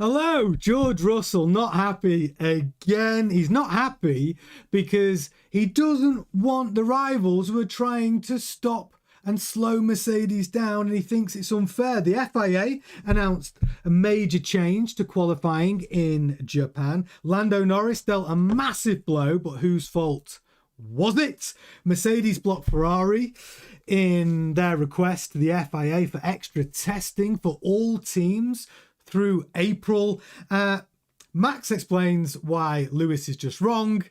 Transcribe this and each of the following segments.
Hello, George Russell, not happy again. He's not happy because he doesn't want the rivals who are trying to stop and slow Mercedes down, and he thinks it's unfair. The FIA announced a major change to qualifying in Japan. Lando Norris dealt a massive blow, but whose fault was it? Mercedes blocked Ferrari in their request to the FIA for extra testing for all teams through April. Max explains why Lewis is just wrong,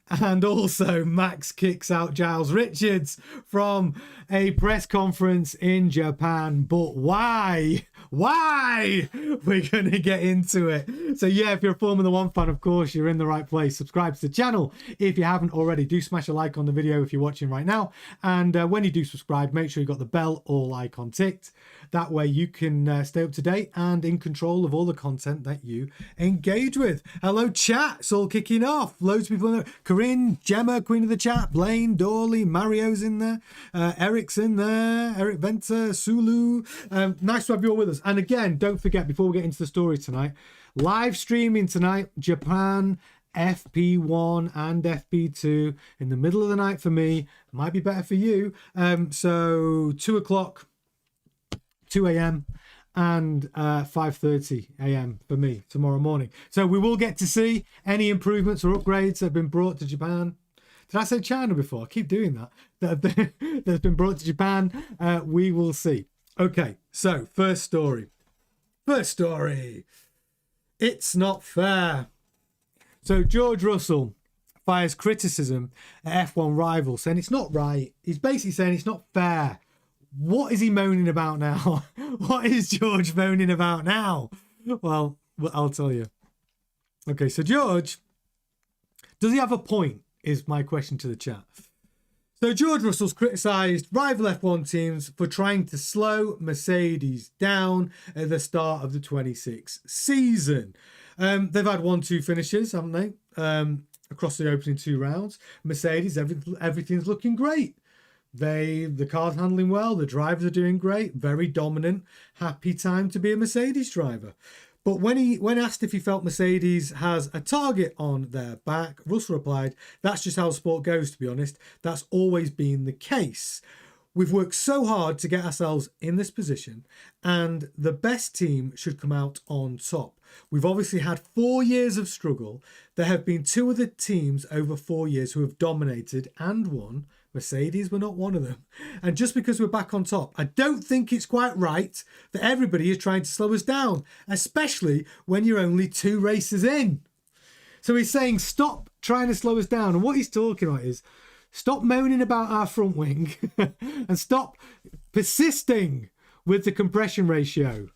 and also Max kicks out Giles Richards from a press conference in Japan. But why? Why? We're going to get into it. So yeah, if you're a Formula One fan, of course, you're in the right place. Subscribe to the channel if you haven't already. Do smash a like on the video if you're watching right now. And when you do subscribe, make sure you've got the bell all icon ticked. That way you can stay up to date and in control of all the content that you engage with. Hello, chat. It's all kicking off. Loads of people in there. Corinne, Gemma, Queen of the Chat, Blaine, Dorley, Mario's in there. Eric's in there. Eric Venter, Sulu. Nice to have you all with us. And again, don't forget, before we get into the story tonight, live streaming tonight, Japan, FP1 and FP2 in the middle of the night for me. Might be better for you. So 2 o'clock, 2 a.m. and 5:30 a.m. for me tomorrow morning. So we will get to see any improvements or upgrades that have been brought to Japan. Did I say China before? I keep doing that. That's been brought to Japan. We will see. Okay, so first story. It's not fair. So George Russell fires criticism at F1 rivals, saying it's not right. He's basically saying it's not fair. What is he moaning about now? What is George moaning about now? Well, I'll tell you. Okay, so George, does he have a point? Is my question to the chat. So George Russell's criticised rival F1 teams for trying to slow Mercedes down at the start of the 26 season. They've had 1-2 finishes, haven't they? Across the opening 2 rounds. Mercedes, everything's looking great. The car's handling well. The drivers are doing great. Very dominant. Happy time to be a Mercedes driver. But when asked if he felt Mercedes has a target on their back, Russell replied, "That's just how sport goes, to be honest. That's always been the case. We've worked so hard to get ourselves in this position, and the best team should come out on top. We've obviously had 4 years of struggle. There have been 2 other teams over 4 years who have dominated and won. Mercedes were not one of them. And just because we're back on top, I don't think it's quite right that everybody is trying to slow us down, especially when you're only 2 races in." So he's saying stop trying to slow us down. And what he's talking about is stop moaning about our front wing and stop persisting with the compression ratio.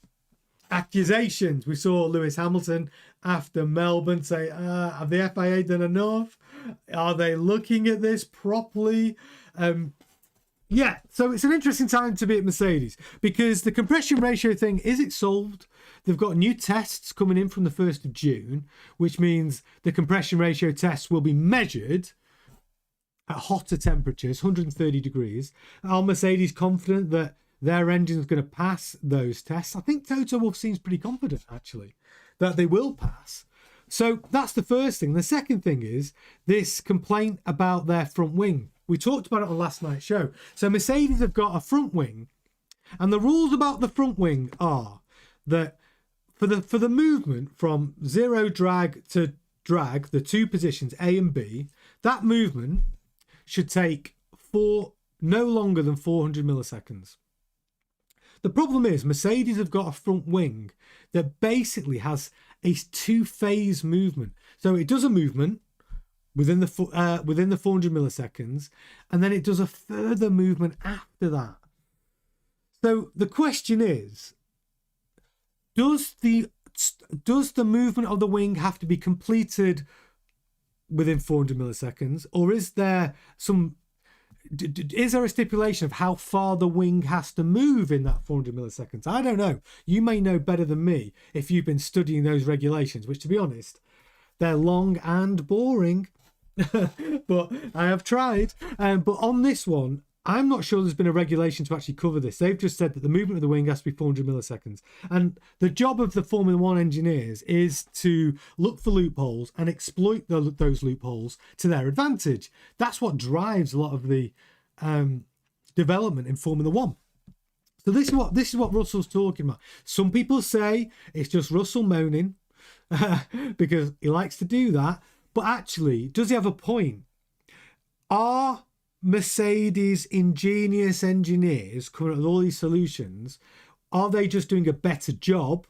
Accusations. We saw Lewis Hamilton after Melbourne say, have the FIA done enough? Are they looking at this properly? Yeah, so it's an interesting time to be at Mercedes because the compression ratio thing, is it solved? They've got new tests coming in from the 1st of June, which means the compression ratio tests will be measured at hotter temperatures, 130 degrees. Are Mercedes confident that their engine is going to pass those tests? I think Toto Wolff seems pretty confident, actually, that they will pass. So that's the first thing. The second thing is this complaint about their front wing. We talked about it on last night's show. So Mercedes have got a front wing, and the rules about the front wing are that for the movement from zero drag to drag, the 2 positions, A and B, that movement should take no longer than 400 milliseconds. The problem is Mercedes have got a front wing that basically has a 2-phase movement. So it does a movement within the 400 milliseconds, and then it does a further movement after that. So the question is, does the movement of the wing have to be completed within 400 milliseconds, or is there a stipulation of how far the wing has to move in that 400 milliseconds? I don't know. You may know better than me if you've been studying those regulations, which, to be honest, they're long and boring. But I have tried. But on this one, I'm not sure there's been a regulation to actually cover this. They've just said that the movement of the wing has to be 400 milliseconds. And the job of the Formula One engineers is to look for loopholes and exploit those loopholes to their advantage. That's what drives a lot of the development in Formula One. So this is what Russell's talking about. Some people say it's just Russell moaning because he likes to do that. But actually, does he have a point? Are Mercedes ingenious engineers coming up with all these solutions? Are they just doing a better job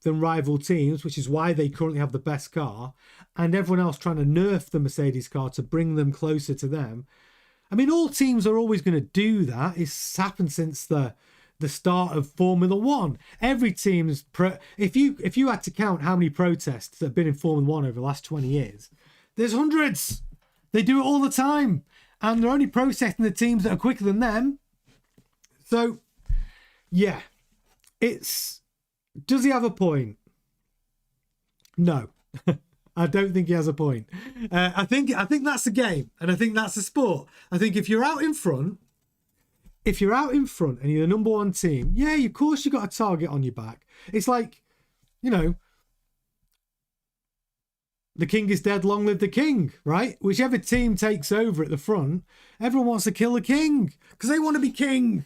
than rival teams, which is why they currently have the best car, and everyone else trying to nerf the Mercedes car to bring them closer to them? I mean, all teams are always going to do that. It's happened since the start of Formula One. Every team's if you had to count how many protests that have been in Formula One over the last 20 years, there's hundreds. They do it all the time. And they're only protesting the teams that are quicker than them. So, yeah. Does he have a point? No. I don't think he has a point. I think that's the game. And I think that's the sport. I think if you're out in front and you're the number one team, yeah, of course you've got a target on your back. It's like, the king is dead, long live the king, right? Whichever team takes over at the front, everyone wants to kill the king because they want to be king.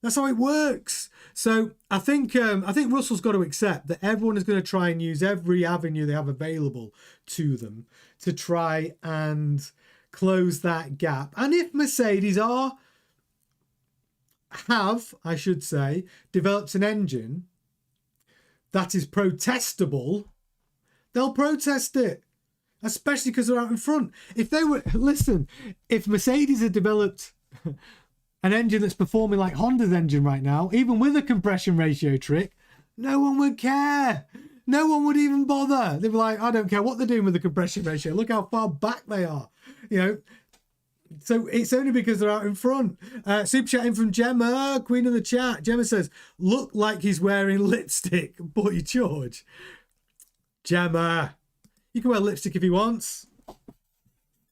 That's how it works. So I think Russell's got to accept that everyone is going to try and use every avenue they have available to them to try and close that gap. And if Mercedes I should say, developed an engine that is protestable, they'll protest it, especially because they're out in front. If Mercedes had developed an engine that's performing like Honda's engine right now, even with a compression ratio trick, no one would care. No one would even bother. They'd be like, I don't care what they're doing with the compression ratio. Look how far back they are. So it's only because they're out in front. Super chat in from Gemma, queen of the chat. Gemma says, look like he's wearing lipstick. Boy, George. Gemma, you can wear lipstick if he wants.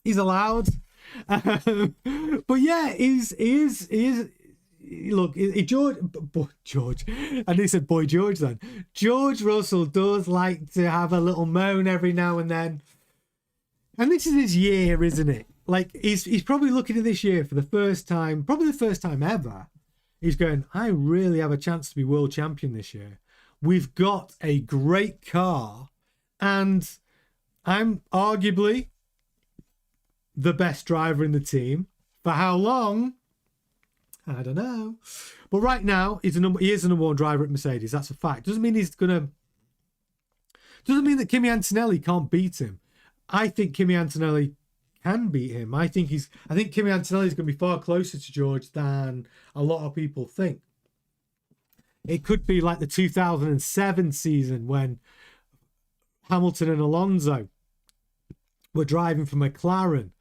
He's allowed. But yeah, he is. Look, George. And he said, boy, George then. George Russell does like to have a little moan every now and then. And this is his year, isn't it? Like, he's probably looking at this year for the first time, probably the first time ever. He's going, I really have a chance to be world champion this year. We've got a great car. And I'm arguably the best driver in the team. For how long? I don't know. But right now, he is the number one driver at Mercedes. That's a fact. Doesn't mean that Kimi Antonelli can't beat him. I think Kimi Antonelli can beat him. I think Kimi Antonelli is going to be far closer to George than a lot of people think. It could be like the 2007 season when Hamilton and Alonso were driving for McLaren,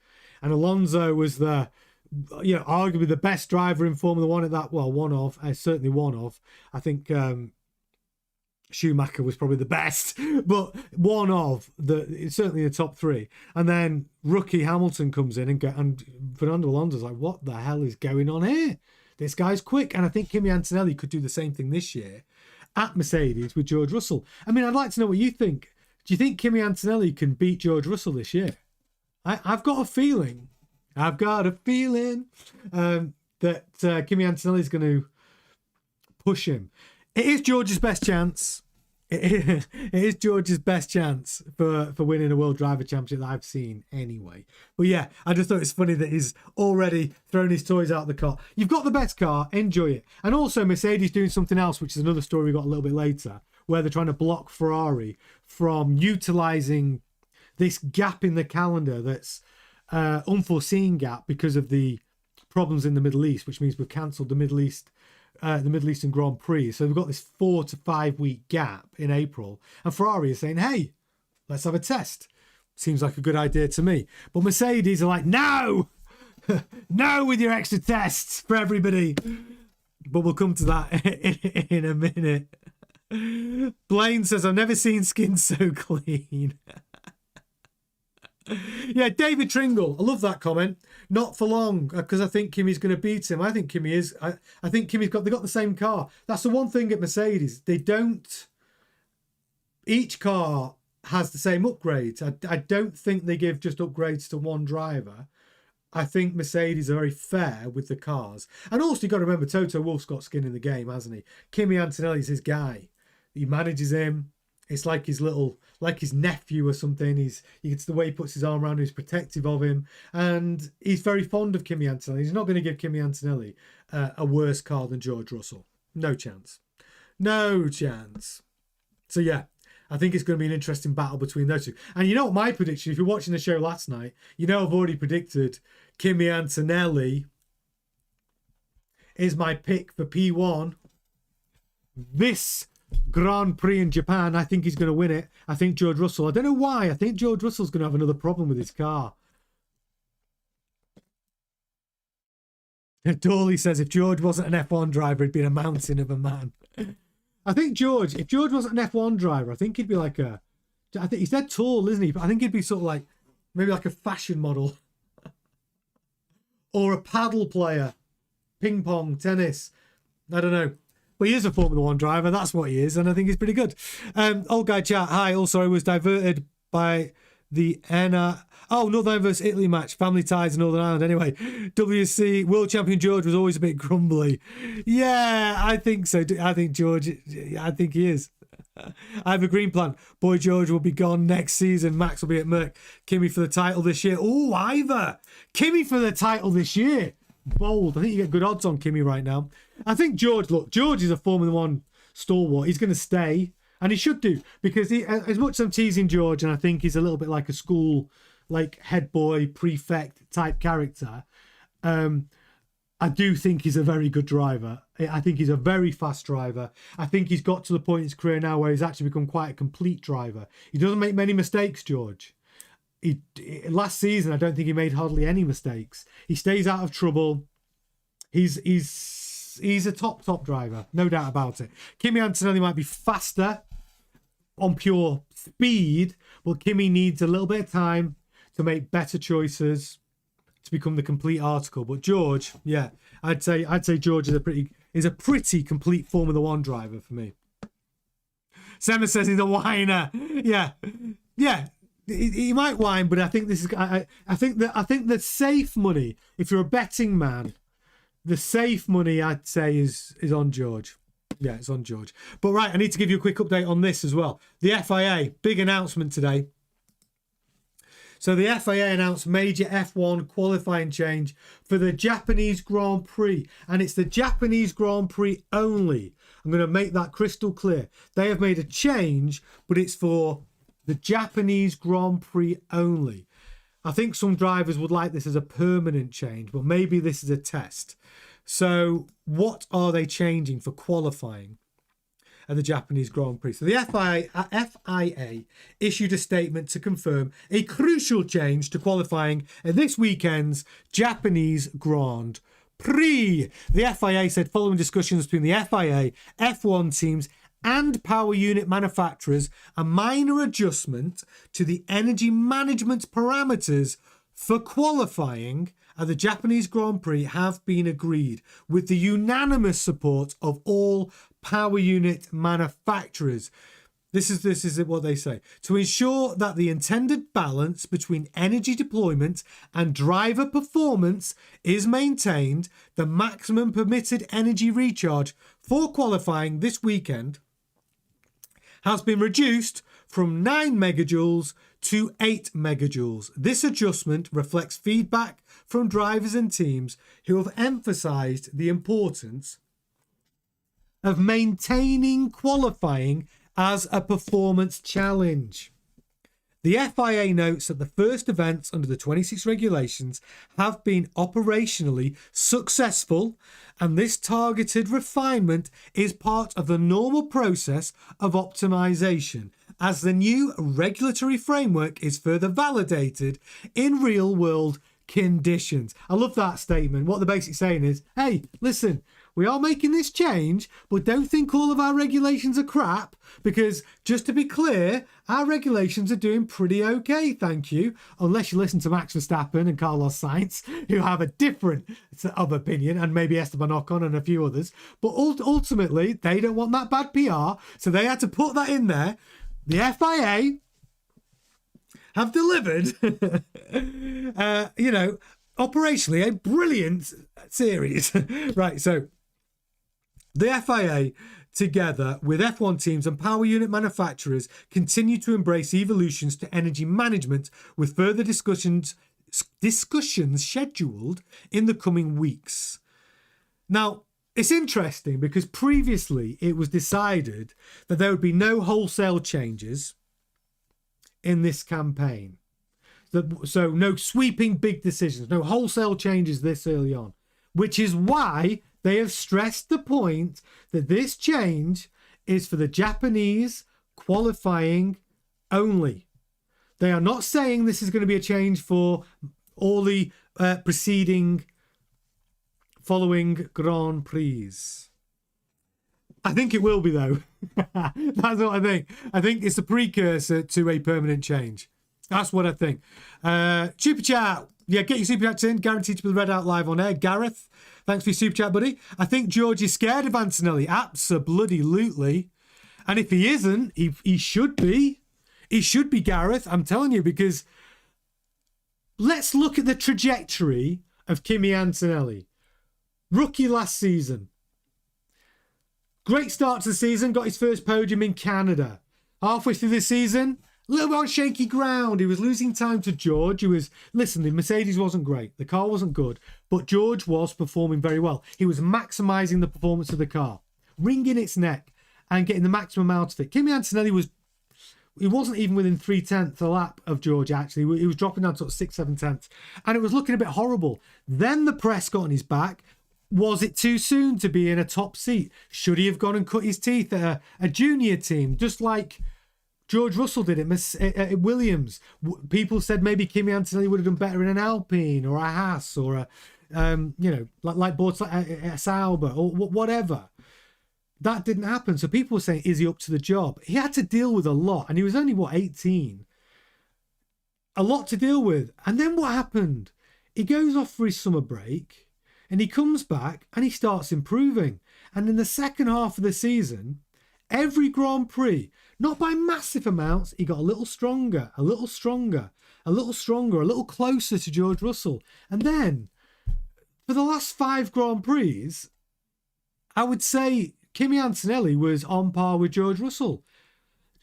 and Alonso was arguably the best driver in Formula One at that. Well, certainly one of. I think Schumacher was probably the best, but certainly the top three. And then rookie Hamilton comes in and Fernando Alonso's like, what the hell is going on here? This guy's quick, and I think Kimi Antonelli could do the same thing this year at Mercedes with George Russell. I mean, I'd like to know what you think. Do you think Kimi Antonelli can beat George Russell this year? I've got a feeling. That Kimi Antonelli is going to push him. It is George's best chance. It is George's best chance for winning a World Driver Championship that I've seen anyway. But yeah, I just thought it's funny that he's already thrown his toys out the car. You've got the best car, enjoy it. And also Mercedes doing something else, which is another story we got a little bit later, where they're trying to block Ferrari from utilising this gap in the calendar that's unforeseen gap because of the problems in the Middle East, which means we've cancelled the Middle Eastern Grand Prix. So we've got this 4 to 5 week gap in April. And Ferrari is saying, hey, let's have a test. Seems like a good idea to me. But Mercedes are like, no! No with your extra tests for everybody. But we'll come to that in a minute. Blaine says, I've never seen skin so clean. Yeah, David Tringle. I love that comment. Not for long, because I think Kimi's going to beat him. I think Kimi is. I think they got the same car. That's the one thing at Mercedes. They don't. Each car has the same upgrades. I don't think they give just upgrades to one driver. I think Mercedes are very fair with the cars. And also, you've got to remember, Toto Wolff's got skin in the game, hasn't he? Kimi Antonelli's his guy. He manages him. It's like his nephew or something. It's the way he puts his arm around him. He's protective of him. And he's very fond of Kimi Antonelli. He's not going to give Kimi Antonelli a worse car than George Russell. No chance. No chance. So, yeah. I think it's going to be an interesting battle between those two. And you know what my prediction, if you're watching the show last night, you know I've already predicted Kimi Antonelli is my pick for P1. This Grand Prix in Japan, I think he's going to win it. I think George Russell, I don't know why, I think George Russell's going to have another problem with his car. Dawley says if George wasn't an F1 driver, he'd be a mountain of a man. I think if George wasn't an F1 driver, I think he'd be I think he's dead tall, isn't he? But I think he'd be sort of like, maybe like a fashion model. Or a paddle player. Ping pong, tennis. I don't know. But he is a Formula 1 driver, that's what he is, and I think he's pretty good. Old Guy Chat, hi, also I was diverted by the Northern Ireland versus Italy match, family ties in Northern Ireland. Anyway, WC World Champion George was always a bit grumbly. Yeah, I think so. I think he is. I have a green plan. Boy George will be gone next season. Max will be at Merc. Kimi for the title this year. Oh, Ivor. Kimi for the title this year. Bold. I think you get good odds on Kimi right now. I think George is a Formula 1 stalwart. He's going to stay. And he should do, because as much as I'm teasing George, and I think he's a little bit like a school, like head boy, prefect type character, I do think he's a very good driver. I think he's a very fast driver. I think he's got to the point in his career now where he's actually become quite a complete driver. He doesn't make many mistakes, George. Last season, I don't think he made hardly any mistakes. He stays out of trouble. He's a top driver, no doubt about it. Kimi Antonelli might be faster on pure speed, but Kimi needs a little bit of time to make better choices to become the complete article. But George, yeah, I'd say George is a pretty complete Formula 1 driver for me. Sema says he's a whiner. Yeah. He might whine, but I think this is. I think the safe money, if you're a betting man, the safe money I'd say is on George. Yeah, it's on George. But right, I need to give you a quick update on this as well. The FIA, big announcement today. So the FIA announced major F1 qualifying change for the Japanese Grand Prix. And it's the Japanese Grand Prix only. I'm going to make that crystal clear. They have made a change, but it's for the Japanese Grand Prix only. I think some drivers would like this as a permanent change, but maybe this is a test. So what are they changing for qualifying at the Japanese Grand Prix? So the FIA issued a statement to confirm a crucial change to qualifying at this weekend's Japanese Grand Prix. The FIA said following discussions between the FIA, F1 teams and power unit manufacturers, a minor adjustment to the energy management parameters for qualifying at the Japanese Grand Prix have been agreed with the unanimous support of all power unit manufacturers. This is what they say. To ensure that the intended balance between energy deployment and driver performance is maintained, the maximum permitted energy recharge for qualifying this weekend has been reduced from 9 megajoules to 8 megajoules. This adjustment reflects feedback from drivers and teams who have emphasised the importance of maintaining qualifying as a performance challenge. The FIA notes that the first events under the 26 regulations have been operationally successful, and this targeted refinement is part of the normal process of optimization as the new regulatory framework is further validated in real-world conditions. I love that statement. What they're basically saying is, hey, listen, we are making this change, but don't think all of our regulations are crap, because just to be clear, our regulations are doing pretty okay, thank you, unless you listen to Max Verstappen and Carlos Sainz, who have a different of opinion, and maybe Esteban Ocon and a few others. But ultimately, they don't want that bad PR, so they had to put that in there. The FIA have delivered, operationally a brilliant series. Right, so the FIA, together with F1 teams and power unit manufacturers, continue to embrace evolutions to energy management, with further discussions scheduled in the coming weeks. Now, it's interesting because previously it was decided that there would be no wholesale changes in this campaign. So no sweeping big decisions, no wholesale changes this early on, which is why they have stressed the point that this change is for the Japanese qualifying only. They are not saying this is going to be a change for all the following Grand Prix. I think it will be, though. That's what I think. I think it's a precursor to a permanent change. That's what I think. Super chat. Yeah, get your super chats in. Guaranteed to be read out live on air. Gareth, thanks for your super chat, buddy. I think George is scared of Antonelli. Absolutely. And if he isn't, he should be. He should be, Gareth. I'm telling you, because let's look at the trajectory of Kimi Antonelli. Rookie last season. Great start to the season, got his first podium in Canada. Halfway through the season, a little bit on shaky ground. He was losing time to George. The Mercedes wasn't great. The car wasn't good, but George was performing very well. He was maximising the performance of the car, wringing its neck and getting the maximum out of it. Kimi Antonelli wasn't even within 3/10 a lap of George, actually. He was dropping down to 6-7 tenths, and it was looking a bit horrible. Then the press got on his back. Was it too soon to be in a top seat? Should he have gone and cut his teeth at a junior team, just like George Russell did at Williams? People said maybe Kimi Antonelli would have done better in an Alpine or a Haas or a, like a Sauber or whatever. That didn't happen. So people were saying, is he up to the job? He had to deal with a lot, and he was only, 18? A lot to deal with. And then what happened? He goes off for his summer break, and he comes back and he starts improving. And in the second half of the season, every Grand Prix, not by massive amounts, he got a little stronger, a little closer to George Russell. And then, for the last 5 Grand Prix, I would say Kimi Antonelli was on par with George Russell.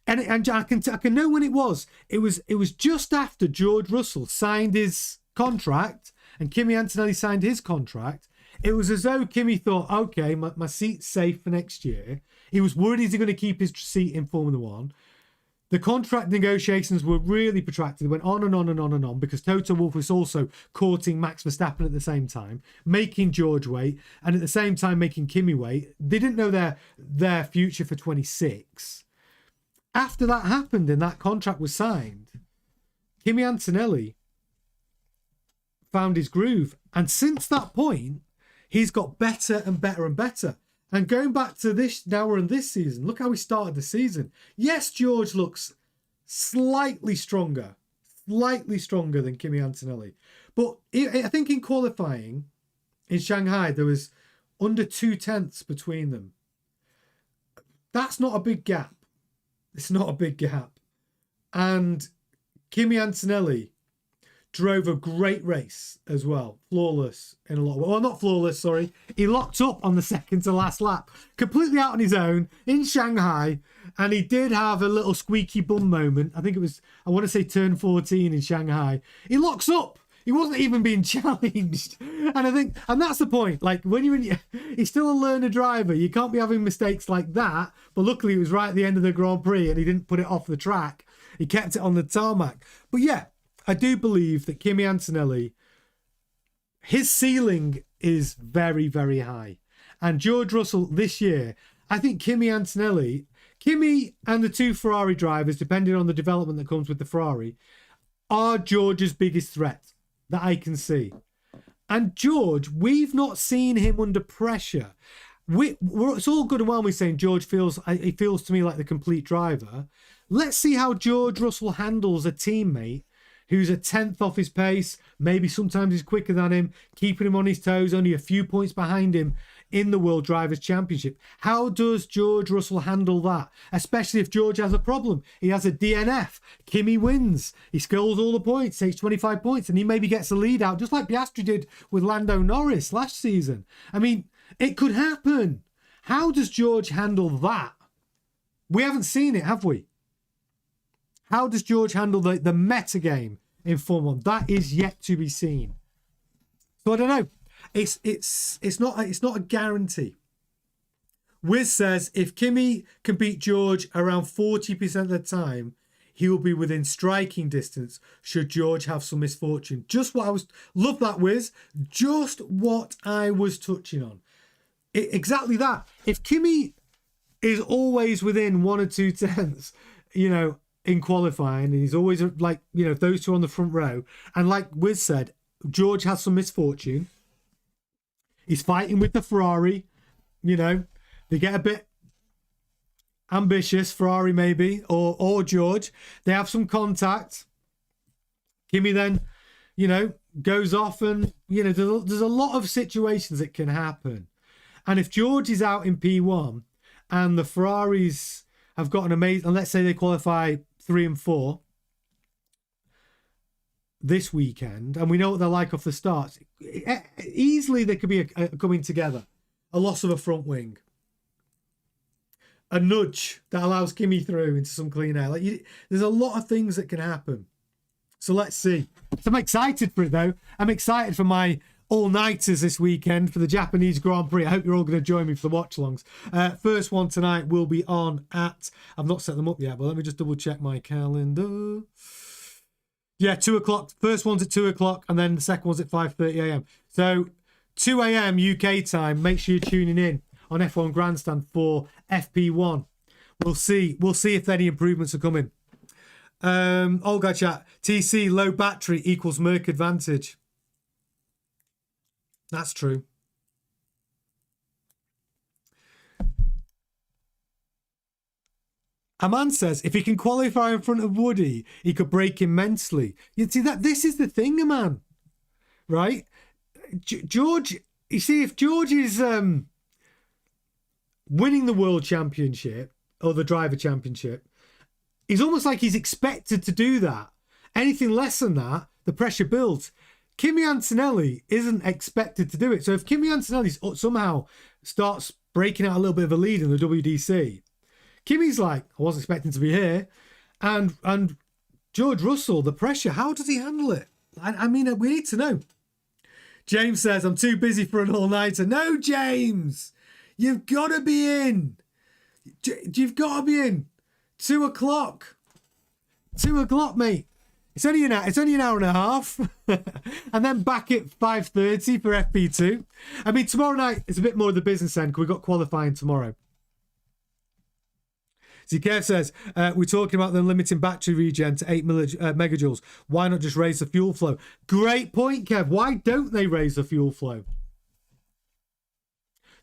And I can know when it was. It was just after George Russell signed his contract and Kimi Antonelli signed his contract. It was as though Kimi thought, okay, my seat's safe for next year. He was worried, is he going to keep his seat in Formula One? The contract negotiations were really protracted. They went on and on and on and on, because Toto Wolff was also courting Max Verstappen at the same time, making George wait, and at the same time making Kimi wait. They didn't know their future for 26. After that happened and that contract was signed, Kimi Antonelli found his groove. And since that point, he's got better and better and better. And going back to this, now we're in this season, look how we started the season. Yes, George looks slightly stronger than Kimi Antonelli. But I think in qualifying in Shanghai, there was under 2 tenths between them. That's not a big gap. It's not a big gap. And Kimi Antonelli drove a great race as well. Flawless in a lot of ways. Well, not flawless, sorry. He locked up on the second to last lap. Completely out on his own in Shanghai. And he did have a little squeaky bum moment. I think it was, I want to say turn 14 in Shanghai. He locks up. He wasn't even being challenged. And that's the point. Like, he's still a learner driver. You can't be having mistakes like that. But luckily it was right at the end of the Grand Prix and he didn't put it off the track. He kept it on the tarmac. But yeah, I do believe that Kimi Antonelli, his ceiling is very, very high. And George Russell this year, I think Kimi and the 2 Ferrari drivers, depending on the development that comes with the Ferrari, are George's biggest threat that I can see. And George, we've not seen him under pressure. It's all good and well me saying George feels to me like the complete driver. Let's see how George Russell handles a teammate who's a tenth off his pace, maybe sometimes he's quicker than him, keeping him on his toes, only a few points behind him in the World Drivers' Championship. How does George Russell handle that? Especially if George has a problem. He has a DNF. Kimi wins. He scores all the points, takes 25 points, and he maybe gets the lead out, just like Piastri did with Lando Norris last season. I mean, it could happen. How does George handle that? We haven't seen it, have we? How does George handle the meta game in Formula 1? That is yet to be seen. So I don't know. It's not a guarantee. Wiz says if Kimi can beat George around 40% of the time, he will be within striking distance should George have some misfortune. Just what I was... Love that, Wiz. Just what I was touching on. Exactly that. If Kimi is always within 1 or 2 tenths, in qualifying, and he's always like, those two on the front row, and like Wiz said, George has some misfortune. He's fighting with the Ferrari, they get a bit ambitious, Ferrari maybe, or George. They have some contact. Kimi then, goes off, and, there's a lot of situations that can happen. And if George is out in P1 and the Ferraris have got an amazing, and let's say they qualify 3 and 4 this weekend, and we know what they're like off the start, easily there could be a coming together, a loss of a front wing, a nudge that allows Kimi through into some clean air. There's a lot of things that can happen. So let's see. So I'm excited for it, though. I'm excited for my all-nighters this weekend for the Japanese Grand Prix. I hope you're all going to join me for the watch-alongs. First one tonight will be on at... I've not set them up yet, but let me just double-check my calendar. Yeah, 2 o'clock. First one's at 2 o'clock, and then the second one's at 5:30 a.m. So 2 a.m. UK time. Make sure you're tuning in on F1 Grandstand for FP1. We'll see if any improvements are coming. Olga chat. TC, low battery equals Merc advantage. That's true. A man says if he can qualify in front of Woody, he could break him mentally. You see that this is the thing, man. Right? George, you see, if George is winning the World Championship or the Driver Championship, it's almost like he's expected to do that. Anything less than that, the pressure builds. Kimi Antonelli isn't expected to do it. So if Kimi Antonelli somehow starts breaking out a little bit of a lead in the WDC, Kimi's like, I wasn't expecting to be here. And George Russell, the pressure, how does he handle it? I mean, we need to know. James says, I'm too busy for an all-nighter. No, James! You've got to be in. You've got to be in. 2 o'clock. 2 o'clock, mate. It's only an hour and a half. And then back at 5:30 for FP2. I mean, tomorrow night is a bit more of the business end because we've got qualifying tomorrow. Kev says, we're talking about them limiting battery regen to 8 megajoules. Why not just raise the fuel flow? Great point, Kev. Why don't they raise the fuel flow?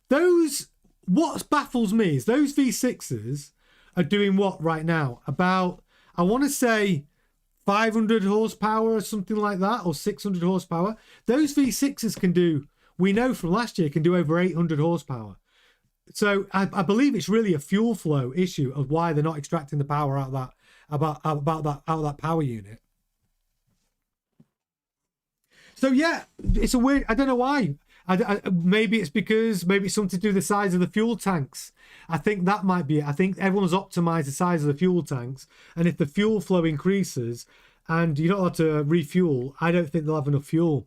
What baffles me is those V6s are doing what right now? About, I want to say 500 horsepower or something like that, or 600 horsepower. Those V6s can do, we know from last year, can do over 800 horsepower. So I believe it's really a fuel flow issue of why they're not extracting the power out of that power unit. So yeah, it's a weird, I don't know why. Maybe it's something to do with the size of the fuel tanks. I think that might be it. I think everyone's optimized the size of the fuel tanks, and if the fuel flow increases and you're not allowed to refuel, I don't think they'll have enough fuel.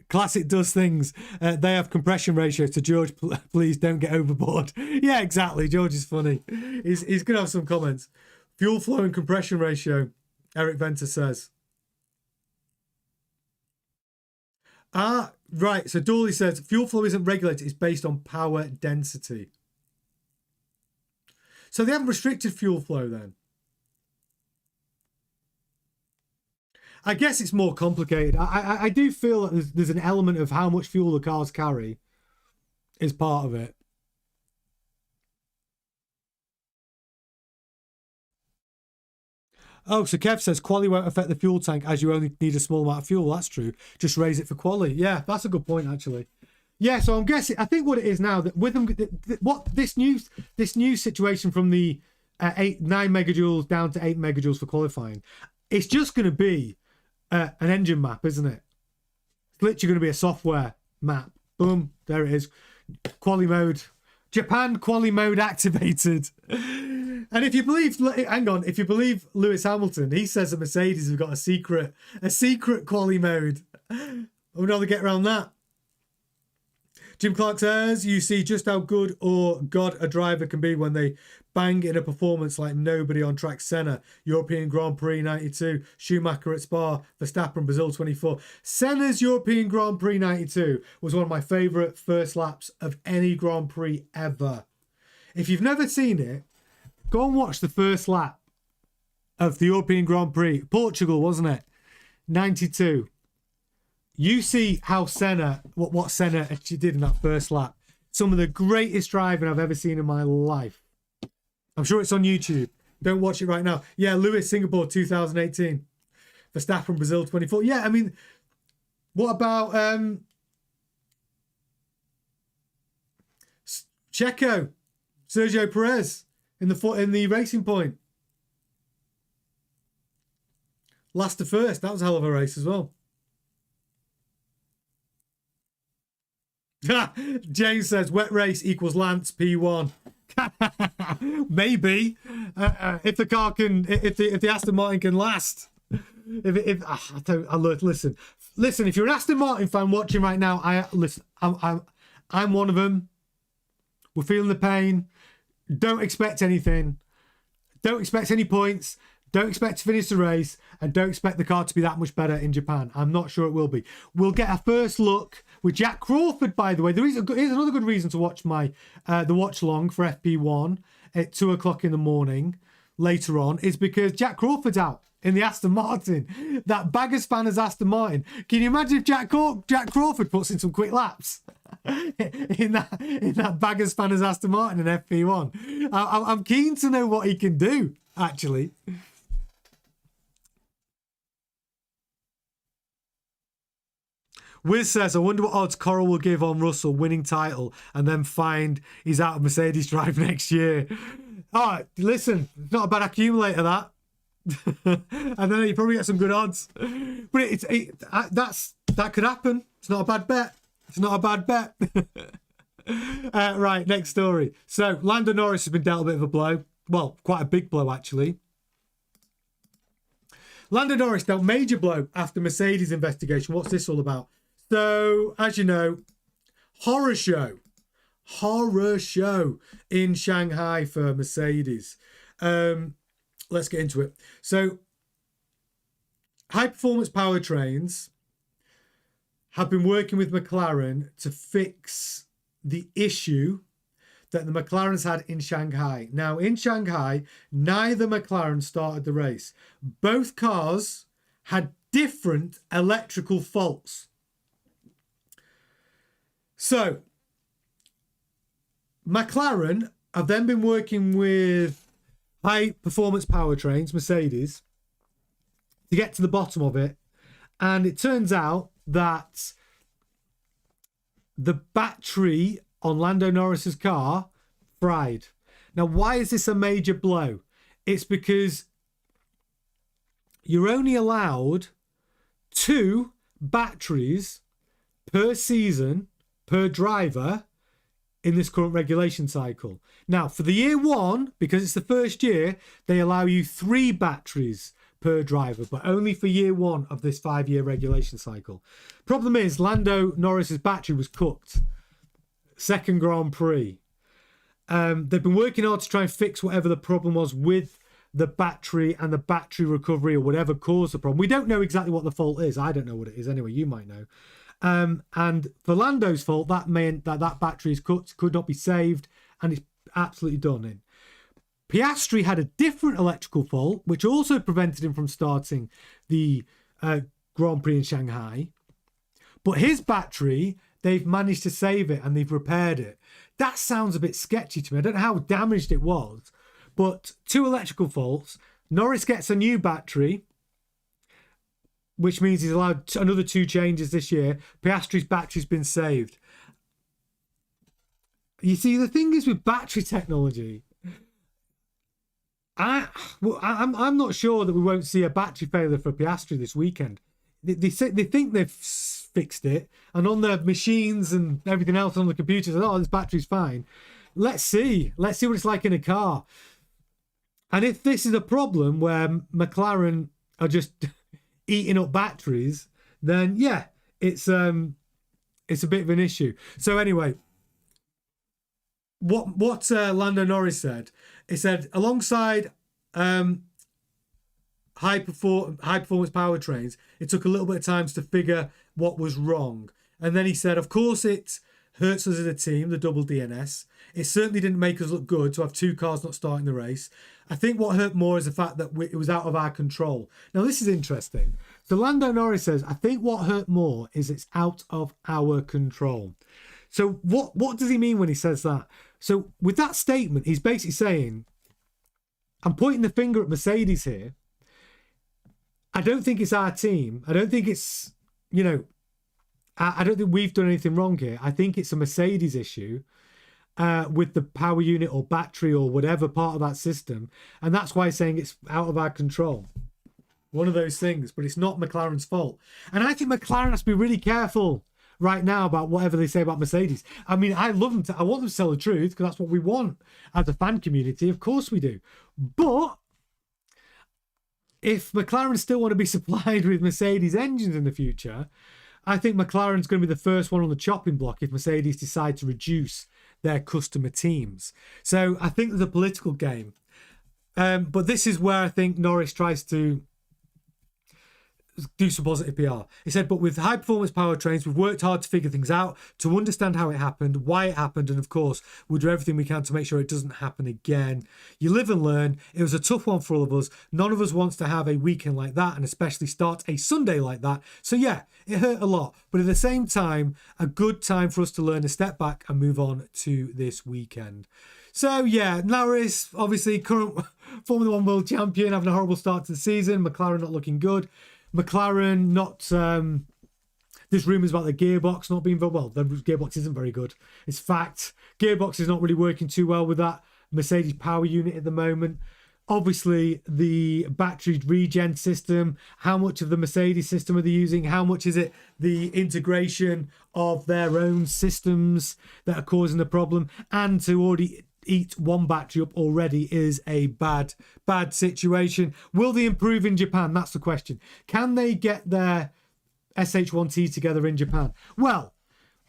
Classic does things. They have compression ratios. So George, please don't get overboard. Yeah, exactly. George is funny. He's gonna have some comments. Fuel flow and compression ratio, Eric Venter says. Right. So Dawley says fuel flow isn't regulated, it's based on power density. So they haven't restricted fuel flow then. I guess it's more complicated. I do feel that there's an element of how much fuel the cars carry is part of it. Oh, so Kev says quali won't affect the fuel tank as you only need a small amount of fuel. That's true. Just raise it for quali. Yeah, that's a good point actually. Yeah, so I'm guessing. I think what it is now that with them, what this new situation from the 9 megajoules down to 8 megajoules for qualifying, it's just going to be an engine map, isn't it? It's literally going to be a software map. Boom, there it is. Quali mode. Japan quali mode activated. And if you believe, hang on, if you believe Lewis Hamilton, he says that Mercedes have got a secret quali mode. We'll never get around that. Jim Clark says, you see just how good or God a driver can be when they bang in a performance like nobody on track. Senna, European Grand Prix 92, Schumacher at Spa, Verstappen, Brazil 24. Senna's European Grand Prix 92 was one of my favourite first laps of any Grand Prix ever. If you've never seen it, go and watch the first lap of the European Grand Prix. Portugal, wasn't it? 92. You see how Senna, what Senna actually did in that first lap. Some of the greatest driving I've ever seen in my life. I'm sure it's on YouTube. Don't watch it right now. Yeah, Lewis, Singapore 2018. Verstappen, Brazil 24. Yeah, I mean, what about Checo, Sergio Perez in the Racing Point? Last to first. That was a hell of a race as well. James says wet race equals Lance P1. Maybe if the car can, if the Aston Martin can last. Listen. If you're an Aston Martin fan watching right now, I'm one of them. We're feeling the pain. Don't expect anything. Don't expect any points. Don't expect to finish the race, and don't expect the car to be that much better in Japan. I'm not sure it will be. We'll get a first look with Jack Crawford, by the way. Here's another good reason to watch my the watch long for FP1 at 2 o'clock in the morning later on, is because Jack Crawford's out in the Aston Martin. That Baggers Spanners Aston Martin. Can you imagine if Jack Crawford puts in some quick laps in that Baggers Spanners Aston Martin in FP1? I'm keen to know what he can do, actually. Wiz says, I wonder what odds Coral will give on Russell winning title and then find he's out of Mercedes drive next year. Oh, listen, it's not a bad accumulator, that. And then you probably get some good odds. But that could happen. It's not a bad bet. It's not a bad bet. Right, next story. So, Lando Norris has been dealt a bit of a blow. Well, quite a big blow, actually. Lando Norris dealt major blow after Mercedes investigation. What's this all about? So, as you know, horror show in Shanghai for Mercedes. Let's get into it. So, high performance powertrains have been working with McLaren to fix the issue that the McLarens had in Shanghai. Now, in Shanghai, neither McLaren started the race. Both cars had different electrical faults. So, McLaren have then been working with high performance powertrains, Mercedes, to get to the bottom of it. And it turns out that the battery on Lando Norris's car fried. Now, why is this a major blow? It's because you're only allowed 2 batteries per season per driver in this current regulation cycle. Now, for the year 1, because it's the first year, they allow you 3 batteries per driver, but only for year 1 of this 5-year regulation cycle. Problem is, Lando Norris's battery was cooked. Second Grand Prix. They've been working hard to try and fix whatever the problem was with the battery and the battery recovery or whatever caused the problem. We don't know exactly what the fault is. I don't know what it is anyway. You might know. And for Lando's fault, that meant that battery is cooked, could not be saved, and it's absolutely done in. Piastri had a different electrical fault, which also prevented him from starting the Grand Prix in Shanghai. But his battery, they've managed to save it and they've repaired it. That sounds a bit sketchy to me. I don't know how damaged it was, but 2 electrical faults. Norris gets a new battery, which means he's allowed another 2 changes this year. Piastri's battery's been saved. You see, the thing is with battery technology, I'm not sure that we won't see a battery failure for Piastri this weekend. They think they've fixed it, and on the machines and everything else on the computers, oh, this battery's fine. Let's see what it's like in a car. And if this is a problem where McLaren are just eating up batteries, then yeah, it's a bit of an issue. So anyway, what Lando Norris said, he said alongside high performance powertrains, it took a little bit of time to figure what was wrong. And then he said, of course it hurts us as a team, the double DNS. It certainly didn't make us look good to have 2 cars not starting the race. I think what hurt more is the fact that it was out of our control. Now, this is interesting. So Lando Norris says, I think what hurt more is it's out of our control. So what does he mean when he says that? So with that statement, he's basically saying, I'm pointing the finger at Mercedes here. I don't think it's our team. I don't think it's, I don't think we've done anything wrong here. I think it's a Mercedes issue with the power unit or battery or whatever part of that system. And that's why he's saying it's out of our control. One of those things, but it's not McLaren's fault. And I think McLaren has to be really careful right now about whatever they say about Mercedes. I mean, I love them. I want them to tell the truth because that's what we want as a fan community. Of course we do. But if McLaren still want to be supplied with Mercedes engines in the future, I think McLaren's going to be the first one on the chopping block if Mercedes decide to reduce their customer teams. So I think there's a political game. But this is where I think Norris tries to do some positive PR. He said, but with high performance powertrains, we've worked hard to figure things out, to understand how it happened, why it happened, and of course, we'll do everything we can to make sure it doesn't happen again. You live and learn. It was a tough one for all of us. None of us wants to have a weekend like that, and especially start a Sunday like that. So yeah, it hurt a lot, but at the same time, a good time for us to learn, a step back and move on to this weekend. So yeah, Norris, obviously current Formula 1 world champion, having a horrible start to the season. McLaren not looking good. McLaren not, there's rumours about the gearbox not being very well. The gearbox isn't very good. It's fact. Gearbox is not really working too well with that Mercedes power unit at the moment. Obviously, the battery regen system, how much of the Mercedes system are they using? How much is it the integration of their own systems that are causing the problem? And to already eat one battery up already is a bad situation. Will they improve in Japan? That's the question. Can they get their SH1T together in Japan? Well,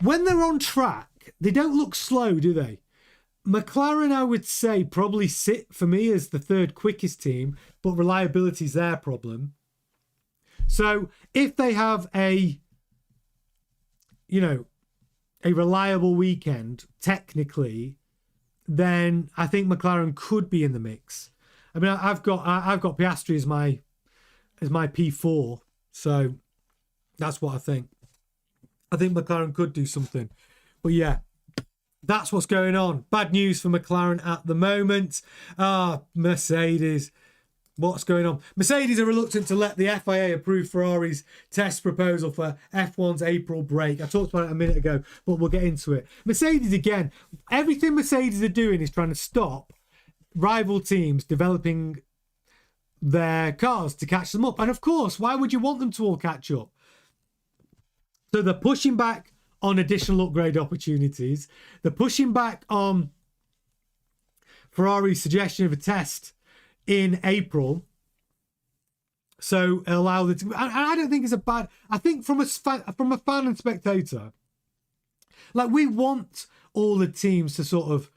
when they're on track, they don't look slow, do they? McLaren, I would say, probably sit for me as the 3rd quickest team, but reliability is their problem. So if they have a reliable weekend, technically, then I think McLaren could be in the mix. I mean, I've got Piastri as my P4, so that's what I think. I think McLaren could do something, but yeah, that's what's going on. Bad news for McLaren at the moment. Mercedes. What's going on? Mercedes are reluctant to let the FIA approve Ferrari's test proposal for F1's April break. I talked about it a minute ago, but we'll get into it. Mercedes again. Everything Mercedes are doing is trying to stop rival teams developing their cars to catch them up. And of course, why would you want them to all catch up? So they're pushing back on additional upgrade opportunities. They're pushing back on Ferrari's suggestion of a test in April, so allow the. I don't think it's a bad. I think from a fan and spectator, like we want all the teams to sort of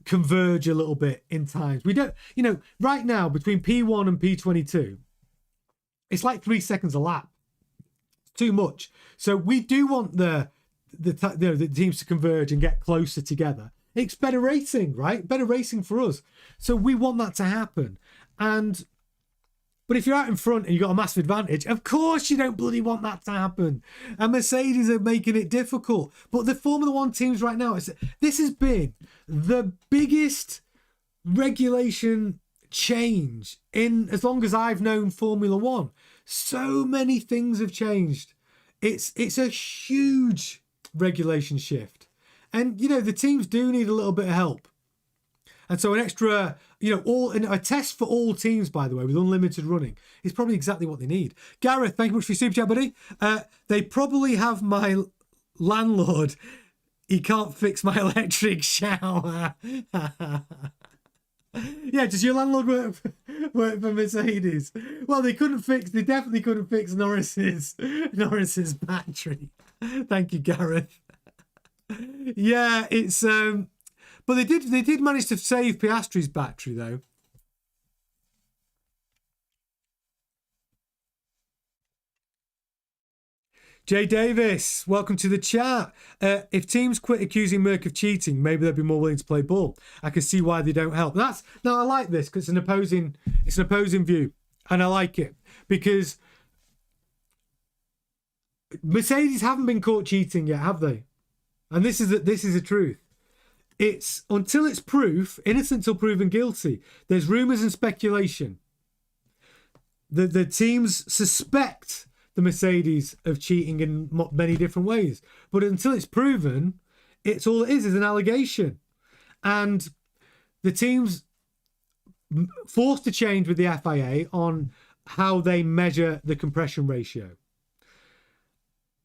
converge a little bit in times. We don't, right now between P1 and P22, it's like 3 seconds a lap. It's too much. So we do want the teams to converge and get closer together. It's better racing, right? Better racing for us. So we want that to happen. And But if you're out in front and you've got a massive advantage, of course you don't bloody want that to happen. And Mercedes are making it difficult. But the Formula One teams right now, this has been the biggest regulation change in as long as I've known Formula One. So many things have changed. It's a huge regulation shift. And, you know, the teams do need a little bit of help. And so an extra, you know, a test for all teams, by the way, with unlimited running is probably exactly what they need. Gareth, thank you much for your super chat, buddy. They probably have my landlord. He can't fix my electric shower. Yeah, does your landlord work for Mercedes? Well, they definitely couldn't fix Norris's battery. Thank you, Gareth. Yeah, it's but they did manage to save Piastri's battery though. Jay Davis, welcome to the chat. If teams quit accusing Merck of cheating, maybe they'll be more willing to play ball. I can see why they don't help. I like this because it's an opposing view, and I like it because Mercedes haven't been caught cheating yet, have they? And this is the truth. It's until it's proof, innocent till proven guilty. There's rumours and speculation. The teams suspect the Mercedes of cheating in many different ways, but until it's proven, it's all it is an allegation. And the teams forced to change with the FIA on how they measure the compression ratio.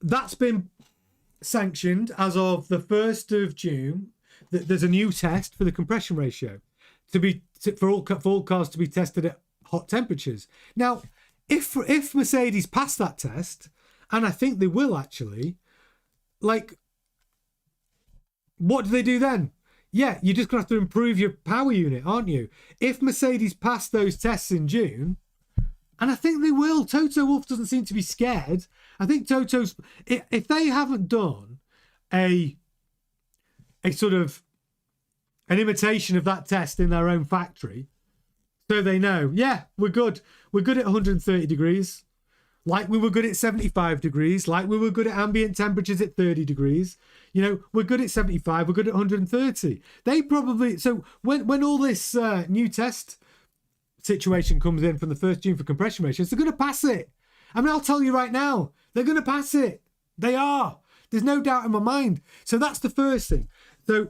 That's been sanctioned as of the 1st of June. There's a new test for the compression ratio for all cars to be tested at hot temperatures. Now, if Mercedes pass that test, and I think they will actually, like, what do they do then? Yeah, you're just going to have to improve your power unit, aren't you? If Mercedes pass those tests in June, and I think they will. Toto Wolff doesn't seem to be scared. I think Toto's, if they haven't done a sort of an imitation of that test in their own factory, so they know, yeah, we're good. We're good at 130 degrees, like we were good at 75 degrees, like we were good at ambient temperatures at 30 degrees. You know, we're good at 75, we're good at 130. They probably, so when all this new test situation comes in from the 1st June for compression ratios, they're going to pass it. I mean, I'll tell you right now, they're going to pass it. They are. There's no doubt in my mind. So that's the first thing. So,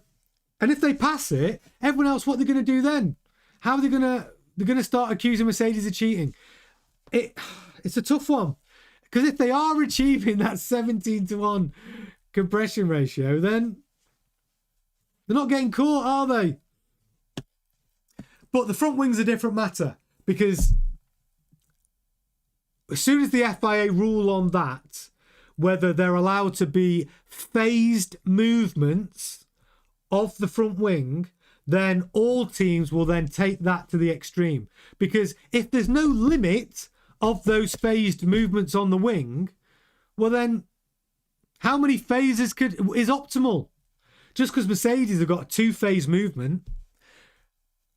and if they pass it, everyone else, what they're going to do then? How are they going to? They're going to start accusing Mercedes of cheating. It's a tough one, because if they are achieving that 17-1 compression ratio, then they're not getting caught, are they? But the front wing's a different matter, because as soon as the FIA rule on that, whether they're allowed to be phased movements of the front wing, then all teams will then take that to the extreme. Because if there's no limit of those phased movements on the wing, well then, how many phases is optimal? Just because Mercedes have got a 2-phase movement,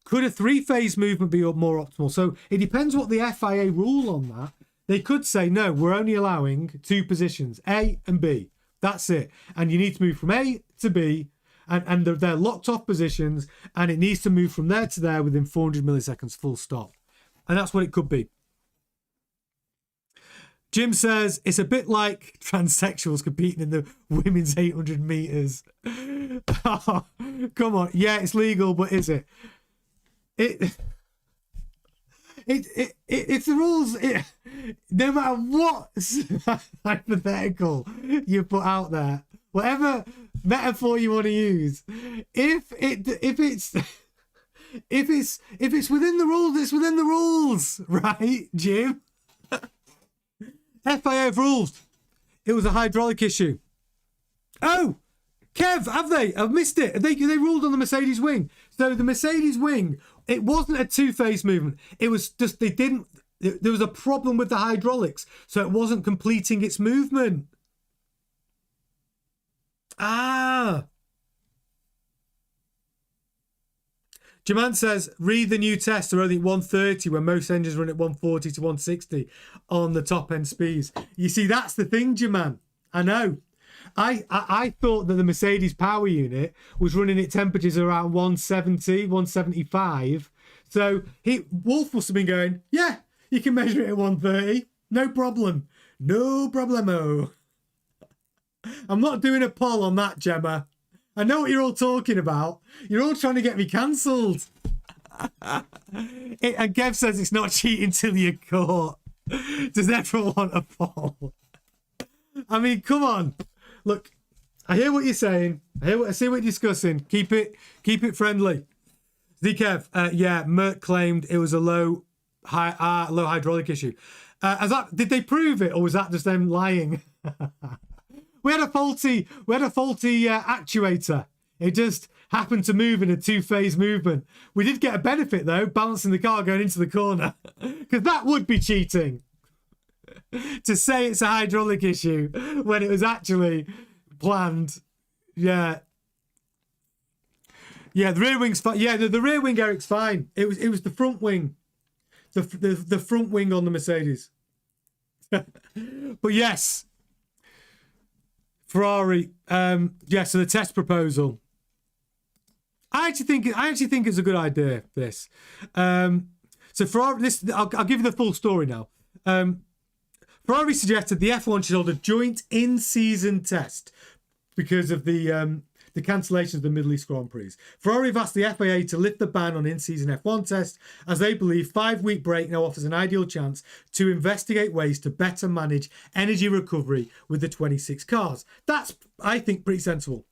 could a 3-phase movement be more optimal? So it depends what the FIA rule on that. They could say, no, we're only allowing 2 positions, A and B. That's it. And you need to move from A to B, and they're locked off positions, and it needs to move from there to there within 400 milliseconds, full stop. And that's what it could be. Jim says, it's a bit like transsexuals competing in the women's 800 meters. Oh, come on. Yeah, it's legal, but is it? It's the rules. No matter what hypothetical you put out there, whatever metaphor you want to use, if it's within the rules, it's within the rules, right, Jim? FIA have ruled it was a hydraulic issue. Oh, Kev, have they? I've missed it. They ruled on the Mercedes wing. So the Mercedes wing, it wasn't a 2-phase movement. It was just there was a problem with the hydraulics, so it wasn't completing its movement. Jaman says, read the new tests are only at 130 when most engines run at 140 to 160 on the top end speeds. You see, that's the thing, Jaman. I know. I thought that the Mercedes power unit was running at temperatures around 170, 175. So Wolf must have been going, yeah, you can measure it at 130. No problem. No problemo. I'm not doing a poll on that, Gemma. I know what you're all talking about. You're all trying to get me cancelled. And Kev says it's not cheating till you're caught. Does everyone want a poll? I mean, come on. Look, I hear what you're saying. I see what you're discussing. Keep it friendly. Zkev, yeah, Merck claimed it was a low hydraulic issue. Did they prove it, or was that just them lying? we had a faulty actuator. It just happened to move in a two-phase movement. We did get a benefit though, balancing the car going into the corner, because that would be cheating. To say it's a hydraulic issue when it was actually planned. Yeah, the rear wing's fine. Yeah, the rear wing, Eric's fine. It was the front wing, the front wing on the Mercedes. But yes, Ferrari. Yeah, so the test proposal. I actually think it's a good idea. This. So Ferrari. I'll give you the full story now. Ferrari suggested the F1 should hold a joint in-season test because of the cancellations of the Middle East Grand Prix. Ferrari have asked the FIA to lift the ban on in-season F1 tests, as they believe 5-week break now offers an ideal chance to investigate ways to better manage energy recovery with the 26 cars. That's, I think, pretty sensible.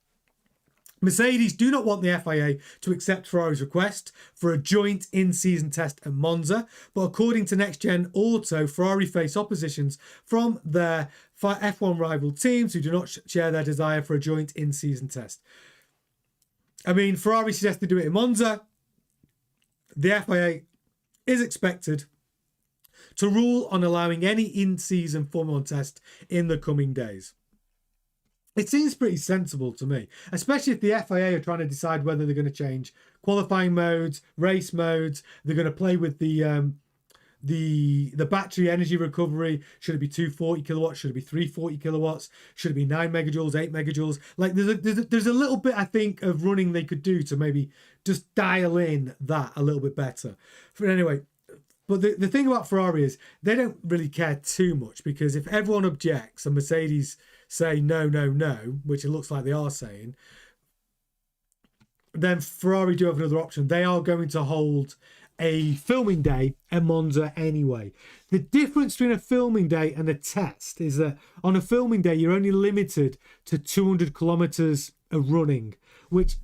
Mercedes do not want the FIA to accept Ferrari's request for a joint in-season test at Monza, but according to Next Gen Auto, Ferrari face oppositions from their F1 rival teams who do not share their desire for a joint in-season test. I mean, Ferrari suggests they do it in Monza. The FIA is expected to rule on allowing any in-season Formula 1 test in the coming days. It seems pretty sensible to me, especially if the FIA are trying to decide whether they're going to change qualifying modes, race modes. They're going to play with the battery energy recovery. Should it be 240 kilowatts? Should it be 340 kilowatts? Should it be 9 megajoules, 8 megajoules? Like there's a little bit, I think, of running they could do to maybe just dial in that a little bit better. But anyway, but the thing about Ferrari is they don't really care too much, because if everyone objects and Mercedes say no, which it looks like they are saying, then Ferrari do have another option. They are going to hold a filming day at Monza anyway. The difference between a filming day and a test is that on a filming day, you're only limited to 200 kilometers of running, which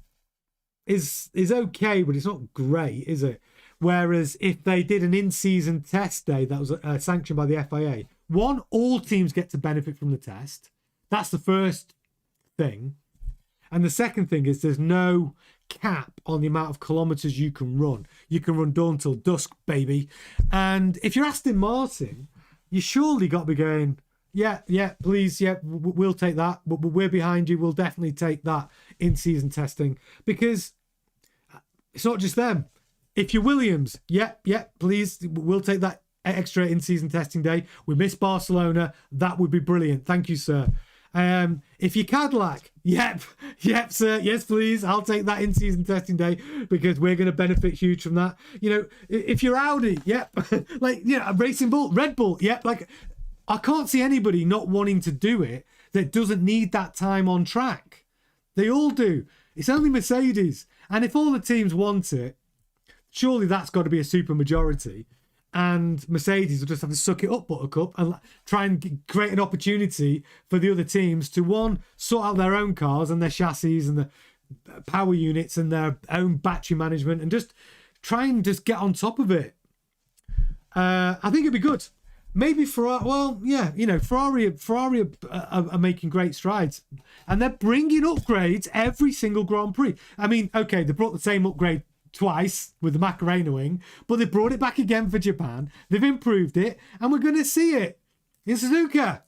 is okay, but it's not great, is it? Whereas if they did an in-season test day that was sanctioned by the FIA, one, all teams get to benefit from the test. That's the first thing. And the second thing is there's no cap on the amount of kilometres you can run. You can run dawn till dusk, baby. And if you're Aston Martin, you surely got to be going, yeah, please, yeah, we'll take that. We're behind you. We'll definitely take that in-season testing, because it's not just them. If you're Williams, yeah, please, we'll take that extra in-season testing day. We missed Barcelona. That would be brilliant. Thank you, sir. If you're Cadillac, yep, sir, yes, please, I'll take that in-season testing day, because we're going to benefit huge from that. You know, if you're Audi, yep, like, you know, Racing Bull, Red Bull, yep, like, I can't see anybody not wanting to do it that doesn't need that time on track. They all do. It's only Mercedes. And if all the teams want it, surely that's got to be a super majority. And Mercedes will just have to suck it up, Buttercup, and try and create an opportunity for the other teams to, one, sort out their own cars and their chassis and the power units and their own battery management, and just try and just get on top of it. I think it'd be good. Maybe Ferrari, well, yeah, you know, Ferrari are making great strides, and they're bringing upgrades every single Grand Prix. I mean, okay, they brought the same upgrade twice with the Macarena wing, but they brought it back again for Japan. They've improved it, and we're going to see it in Suzuka.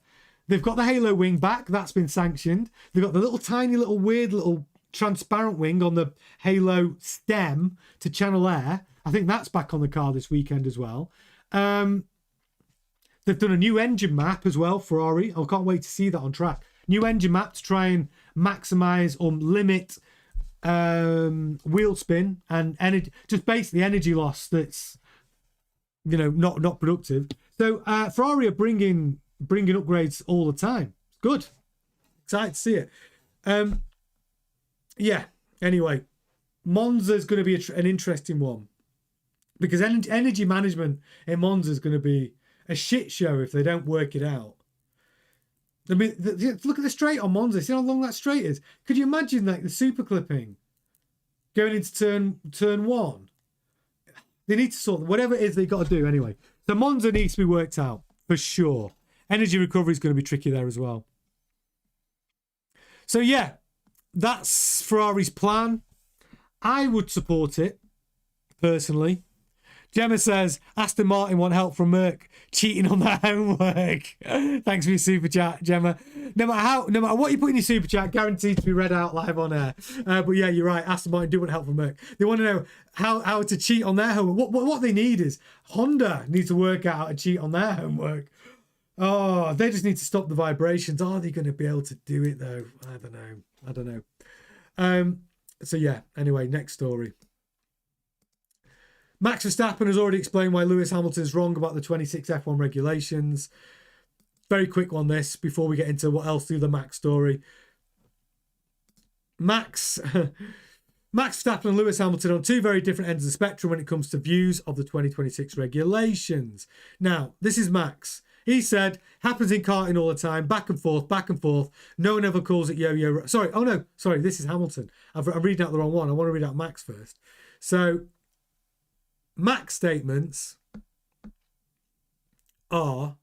They've got the Halo wing back. That's been sanctioned. They've got the little tiny little weird little transparent wing on the Halo stem to channel air. I think that's back on the car this weekend as well. They've done a new engine map as well, Ferrari. I can't wait to see that on track. New engine map to try and maximize or limit wheel spin and energy, just basically energy loss that's, you know, not productive. So Ferrari are bringing upgrades all the time. Good. Excited to see it. Yeah. Anyway, Monza's going to be an interesting one because energy management in Monza is going to be a shit show if they don't work it out. I mean, look at the straight on Monza. See how long that straight is? Could you imagine like the super clipping going into turn one? They need to sort whatever it is they got to do anyway. So Monza needs to be worked out for sure. Energy recovery is going to be tricky there as well. So yeah, that's Ferrari's plan. I would support it personally. Gemma says, Aston Martin want help from Merck cheating on their homework. Thanks for your super chat, Gemma. No matter what you put in your super chat, guaranteed to be read out live on air. But yeah, you're right. Aston Martin do want help from Merck. They want to know how to cheat on their homework. What they need is Honda needs to work out how to cheat on their homework. Oh, they just need to stop the vibrations. Are they going to be able to do it though? I don't know. So yeah. Anyway, next story. Max Verstappen has already explained why Lewis Hamilton is wrong about the 26 F1 regulations. Very quick on this before we get into what else through the Max story. Max Verstappen and Lewis Hamilton on two very different ends of the spectrum when it comes to views of the 2026 regulations. Now, this is Max. He said, happens in karting all the time, back and forth, back and forth. No one ever calls it yo-yo. Sorry, this is Hamilton. I'm reading out the wrong one. I want to read out Max first. So, Max statements are...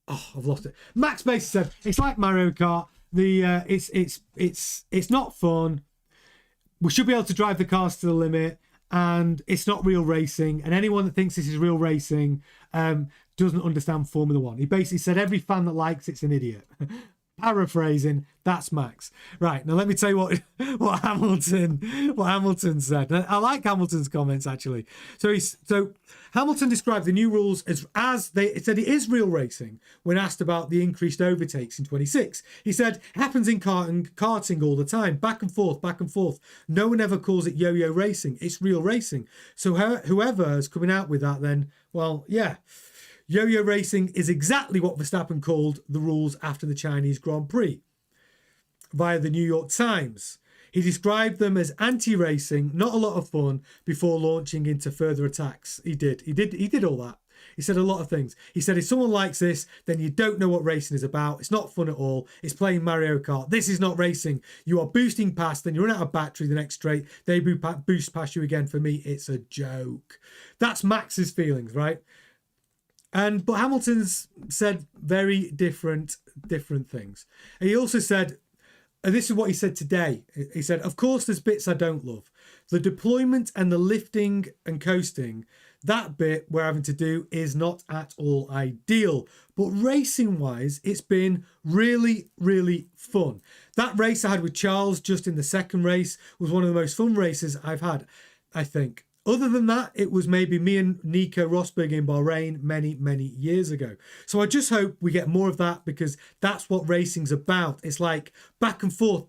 Oh, I've lost it. Max basically said, it's like Mario Kart. It's not fun. We should be able to drive the cars to the limit, and it's not real racing. And anyone that thinks this is real racing doesn't understand Formula One. He basically said every fan that likes it's an idiot. Paraphrasing, that's Max. Right, now let me tell you what Hamilton said. I like Hamilton's comments actually. So Hamilton described the new rules as they said it is real racing when asked about the increased overtakes in 26. He said it happens in karting all the time, back and forth, back and forth. No one ever calls it yo-yo racing. It's real racing. So whoever is coming out with that, then well, yeah. Yo-yo racing is exactly what Verstappen called the rules after the Chinese Grand Prix via the New York Times. He described them as anti-racing, not a lot of fun, before launching into further attacks. He did all that. He said a lot of things. He said, if someone likes this, then you don't know what racing is about. It's not fun at all. It's playing Mario Kart. This is not racing. You are boosting past, then you run out of battery the next straight. They boost past you again. For me, it's a joke. That's Max's feelings, right? But Hamilton's said very different things. And he also said, and this is what he said today. He said, of course, there's bits I don't love. The deployment and the lifting and coasting, that bit we're having to do is not at all ideal. But racing-wise, it's been really, really fun. That race I had with Charles just in the second race was one of the most fun races I've had, I think. Other than that, it was maybe me and Nico Rosberg in Bahrain many, many years ago. So I just hope we get more of that because that's what racing's about. It's like back and forth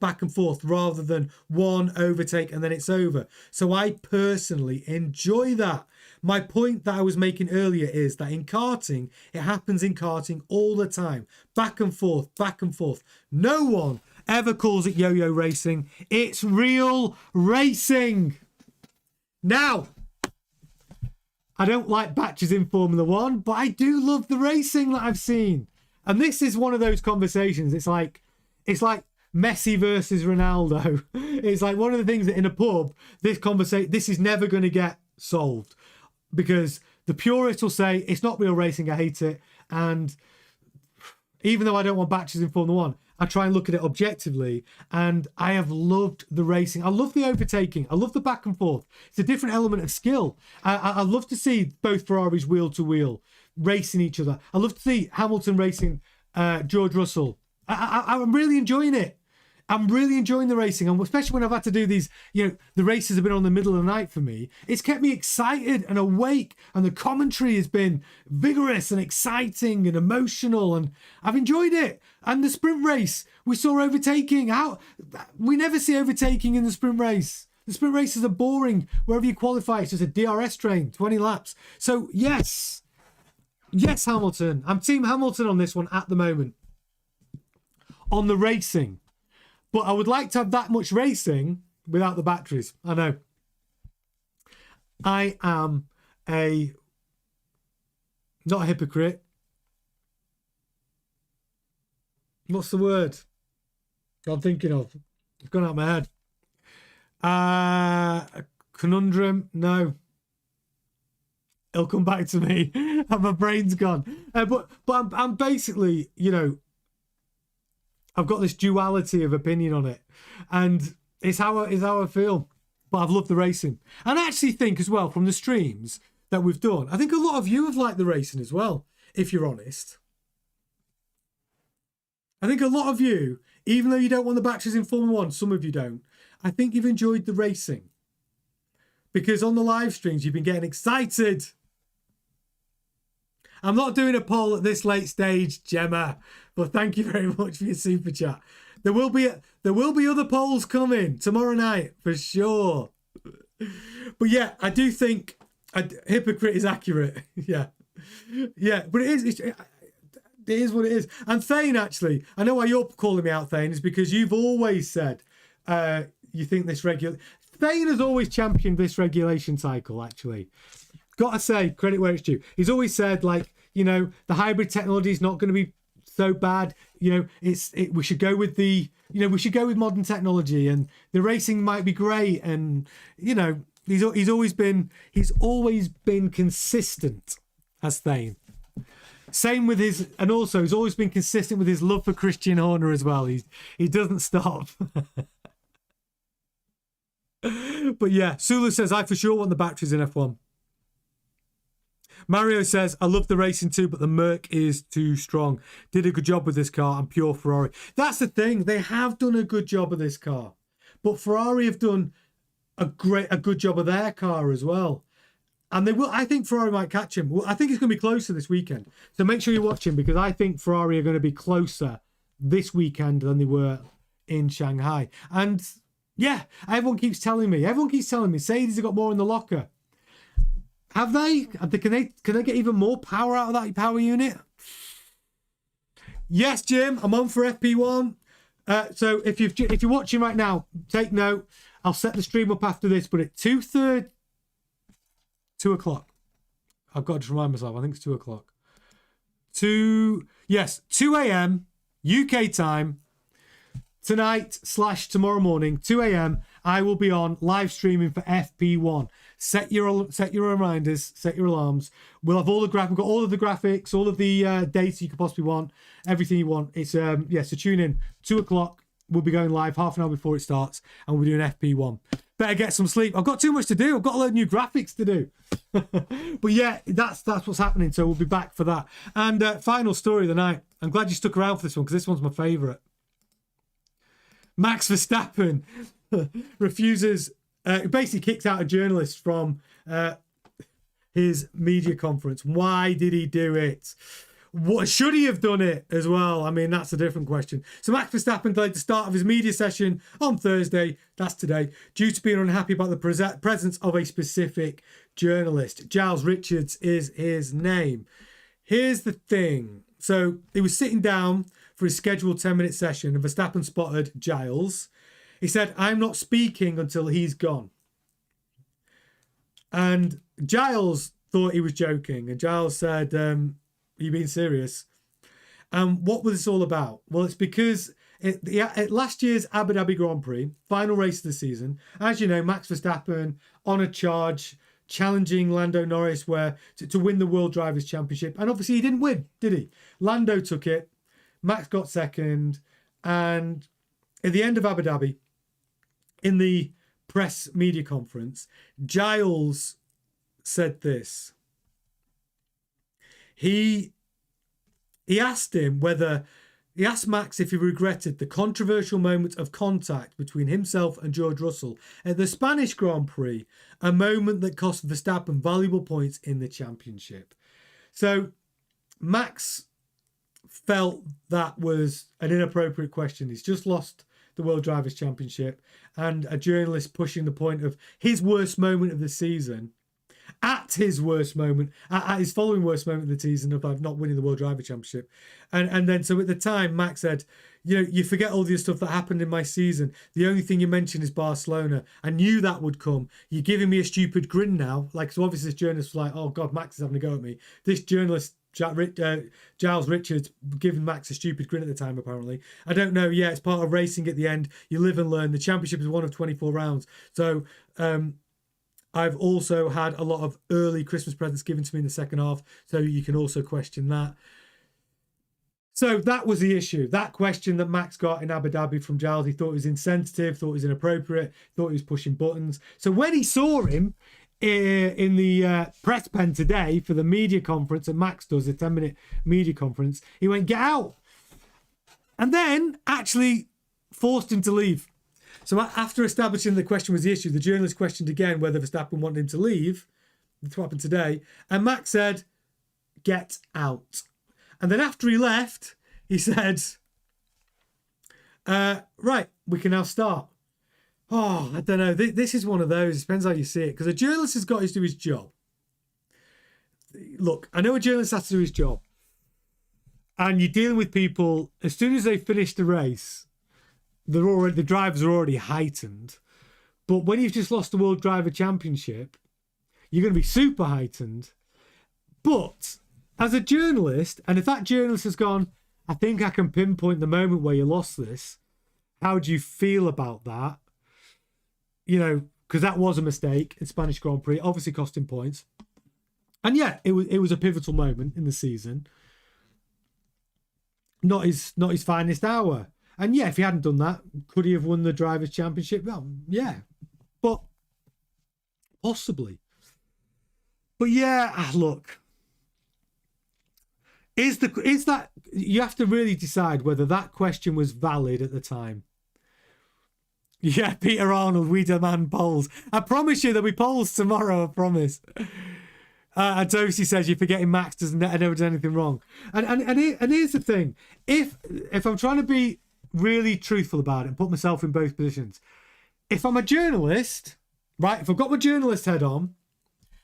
rather than one overtake and then it's over. So I personally enjoy that. My point that I was making earlier is that in karting, it happens in karting all the time. Back and forth, back and forth. No one ever calls it yo-yo racing. It's real racing. Now, I don't like batches in Formula One, but I do love the racing that I've seen. And this is one of those conversations. It's like Messi versus Ronaldo. It's like one of the things that in a pub, this is never going to get solved because the purists will say it's not real racing. I hate it. And even though I don't want batches in Formula One, I try and look at it objectively, and I have loved the racing. I love the overtaking. I love the back and forth. It's a different element of skill. I love to see both Ferraris wheel to wheel racing each other. I love to see Hamilton racing George Russell. I'm really enjoying it. I'm really enjoying the racing, and especially when I've had to do these, the races have been on the middle of the night for me. It's kept me excited and awake, and the commentary has been vigorous and exciting and emotional, and I've enjoyed it. And the sprint race, we saw overtaking. We never see overtaking in the sprint race. The sprint races are boring. Wherever you qualify, it's just a DRS train, 20 laps. So yes, Hamilton. I'm Team Hamilton on this one at the moment. On the racing. But I would like to have that much racing without the batteries. I know. I am not a hypocrite. What's the word I'm thinking of? It's gone out of my head. A conundrum? No. It'll come back to me. My brain's gone. But I'm basically, I've got this duality of opinion on it, and it's how I feel. But I've loved the racing, and I actually think as well from the streams that we've done, I think a lot of you have liked the racing as well. If you're honest, I think a lot of you, even though you don't want the batteries in Formula One, some of you don't. I think you've enjoyed the racing because on the live streams you've been getting excited. I'm not doing a poll at this late stage, Gemma, but thank you very much for your super chat. There will be other polls coming tomorrow night for sure. But yeah, I do think hypocrite is accurate. Yeah, but it is what it is. And Thane, actually, I know why you're calling me out, Thane, is because you've always said you think this Thane has always championed this regulation cycle. Actually, gotta say, credit where it's due. He's always said, the hybrid technology is not going to be so bad. We should go with modern technology, and the racing might be great. And he's always been consistent as Thane. Same with he's always been consistent with his love for Christian Horner as well. He doesn't stop. But yeah, Sulu says, I for sure want the batteries in F1. Mario says, I love the racing too, but the Merc is too strong. Did a good job with this car and pure Ferrari. That's the thing. They have done a good job of this car. But Ferrari have done a good job of their car as well. And they will. I think Ferrari might catch him. Well, I think it's going to be closer this weekend. So make sure you're watching, because I think Ferrari are going to be closer this weekend than they were in Shanghai. And yeah, everyone keeps telling me, Mercedes have got more in the locker. Have they? Can they get even more power out of that power unit? Yes, Jim, I'm on for FP1. So if you're watching right now, take note. I'll set the stream up after this, but at 2 o'clock. I've got to remind myself. I think it's 2 o'clock. 2 a.m. UK time tonight / tomorrow morning, 2 a.m. I will be on live streaming for FP1. Set your reminders, set your alarms. We'll have we've got all of the graphics, all of the data you could possibly want, everything you want. It's so tune in. 2 o'clock. We'll be going live half an hour before it starts, and we'll be doing FP1. Better get some sleep. I've got too much to do. I've got a load of new graphics to do. But yeah, that's what's happening. So we'll be back for that. And final story of the night. I'm glad you stuck around for this one, because this one's my favourite. Max Verstappen refuses, basically kicks out a journalist from his media conference. Why did he do it? What should he have done it as well? I mean, that's a different question. So Max Verstappen delayed the start of his media session on Thursday, that's today, due to being unhappy about the presence of a specific journalist. Giles Richards is his name. Here's the thing. So he was sitting down for his scheduled 10-minute session, and Verstappen spotted Giles. He said, I'm not speaking until he's gone. And Giles thought he was joking. And Giles said, are you being serious? And what was this all about? Well, it's because at last year's Abu Dhabi Grand Prix, final race of the season, as you know, Max Verstappen on a charge, challenging Lando Norris to win the World Drivers' Championship. And obviously he didn't win, did he? Lando took it. Max got second. And at the end of Abu Dhabi, in the press media conference, Giles said this. He asked him whether He asked Max if he regretted the controversial moment of contact between himself and George Russell at the Spanish Grand Prix, a moment that cost Verstappen valuable points in the championship. So Max felt that was an inappropriate question. He's just lost the World Drivers' Championship, and a journalist pushing the point of his worst moment of the season, at his worst moment, at his following worst moment of the season of not winning the World Driver Championship. And then, so at the time, Max said, you forget all the stuff that happened in my season. The only thing you mention is Barcelona. I knew that would come. You're giving me a stupid grin now. So obviously this journalist was like, oh God, Max is having a go at me. This journalist, Giles Richards, giving Max a stupid grin at the time, apparently. I don't know. Yeah, it's part of racing at the end. You live and learn. The championship is one of 24 rounds. So, I've also had a lot of early Christmas presents given to me in the second half, so you can also question that. So that was the issue. That question that Max got in Abu Dhabi from Giles, he thought it was insensitive, thought it was inappropriate, thought he was pushing buttons. So when he saw him in the press pen today for the media conference that Max does, a 10-minute media conference, he went, get out. And then actually forced him to leave. So after establishing the question was the issue, the journalist questioned again whether Verstappen wanted him to leave. That's what happened today. And Max said, get out. And then after he left, he said, right, we can now start. Oh, I don't know. This is one of those. It depends how you see it. Because a journalist has got to do his job. Look, I know a journalist has to do his job. And you're dealing with people, as soon as they finish the race, the drivers are already heightened. But when you've just lost the World Driver Championship, you're going to be super heightened. But as a journalist, and if that journalist has gone, I think I can pinpoint the moment where you lost this, how do you feel about that? Because that was a mistake in Spanish Grand Prix, obviously costing points. And yeah, it was a pivotal moment in the season. Not his finest hour. And yeah, if he hadn't done that, could he have won the Drivers' Championship? Well, yeah, but possibly. But yeah, look, is that you have to really decide whether that question was valid at the time. Yeah, Peter Arnold, we demand polls. I promise you there'll be polls tomorrow. I promise. And Tosi says you're forgetting Max never did anything wrong. And here's the thing: if I'm trying to be really truthful about it and put myself in both positions. If I'm a journalist, right, if I've got my journalist head on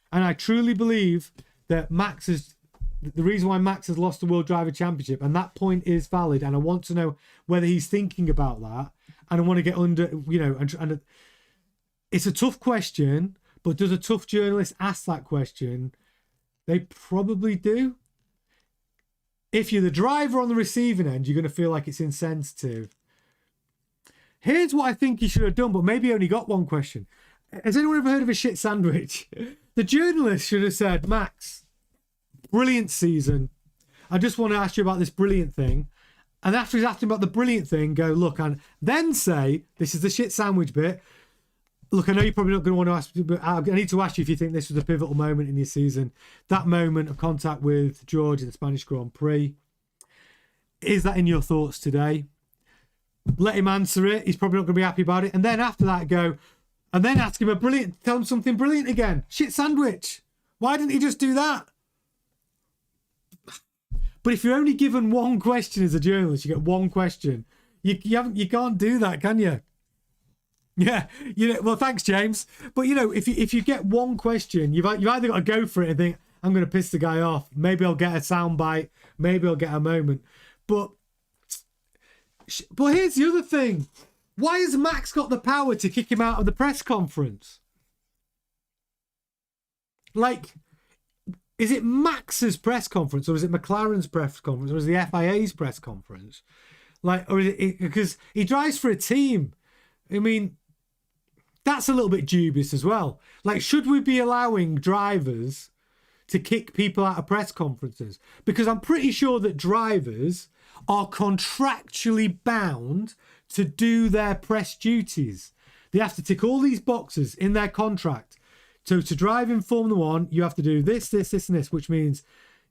and I truly believe that the reason why Max has lost the World Driver Championship and that point is valid and I want to know whether he's thinking about that and I want to get under, and it's a tough question, but does a tough journalist ask that question? They probably do. If you're the driver on the receiving end, you're going to feel like it's insensitive. Here's what I think he should have done, but maybe he only got one question. Has anyone ever heard of a shit sandwich? The journalist should have said, Max, brilliant season. I just want to ask you about this brilliant thing. And after he's asked him about the brilliant thing, go, look, and then say, this is the shit sandwich bit. Look, I know you're probably not going to want to ask, but I need to ask you if you think this was a pivotal moment in your season. That moment of contact with George in the Spanish Grand Prix. Is that in your thoughts today? Let him answer it. He's probably not going to be happy about it. And then after that, go, and then ask him tell him something brilliant again. Shit sandwich. Why didn't he just do that? But if you're only given one question as a journalist, you get one question. You can't do that, can you? Yeah, well, thanks, James. But if you get one question, you've either got to go for it and think, I'm going to piss the guy off. Maybe I'll get a soundbite. Maybe I'll get a moment. But here's the other thing: why has Max got the power to kick him out of the press conference? Is it Max's press conference, or is it McLaren's press conference, or is it the FIA's press conference? Or is it because he drives for a team? I mean, that's a little bit dubious as well. Should we be allowing drivers to kick people out of press conferences? Because I'm pretty sure that drivers are contractually bound to do their press duties. They have to tick all these boxes in their contract. So to drive in Formula One, you have to do this, and this, which means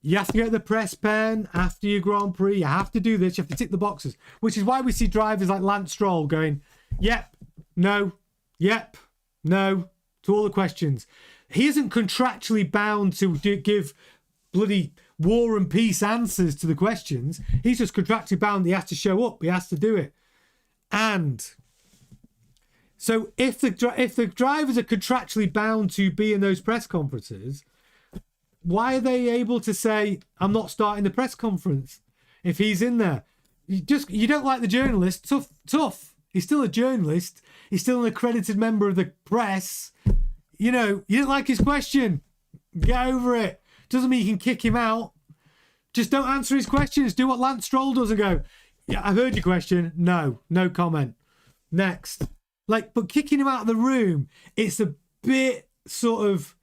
You have to get the press pen after your Grand Prix. You have to do this. You have to tick the boxes, which is why we see drivers like Lance Stroll going, yep, no, yep, no, to all the questions. He isn't contractually bound to give bloody war and peace answers to the questions. He's just contractually bound. He has to show up. He has to do it. And so if the drivers are contractually bound to be in those press conferences, why are they able to say, I'm not starting the press conference if he's in there? You don't like the journalist. Tough. He's still a journalist. He's still an accredited member of the press. You know, you didn't like his question. Get over it. Doesn't mean you can kick him out. Just don't answer his questions. Do what Lance Stroll does and go, yeah, I've heard your question. No comment. Next. Like, but kicking him out of the room, it's a bit sort of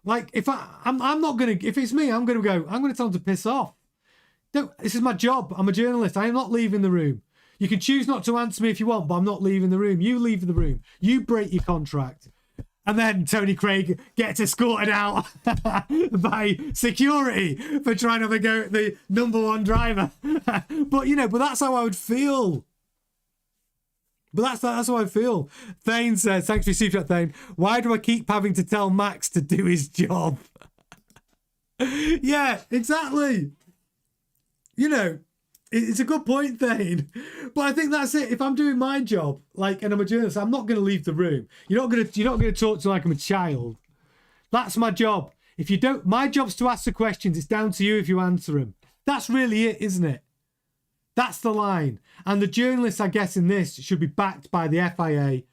like, if I'm not going to, if it's me, I'm going to tell him to piss off. This is my job. I'm a journalist. I am not leaving the room. You can choose not to answer me if you want, but I'm not leaving the room. You leave the room. You break your contract. And then Tony Craig gets escorted out by security for trying to have a go at the number one driver. But that's how I would feel. But that's how I feel. Thane says, thanks for your super chat, Thane. Why do I keep having to tell Max to do his job? Yeah, exactly. It's a good point, Thane. But I think that's it. If I'm doing my job, and I'm a journalist, I'm not going to leave the room. You're not going to talk to me like I'm a child. That's my job. If you don't, my job's to ask the questions. It's down to you if you answer them. That's really it, isn't it? That's the line. And the journalists, I guess, in this should be backed by the FIA,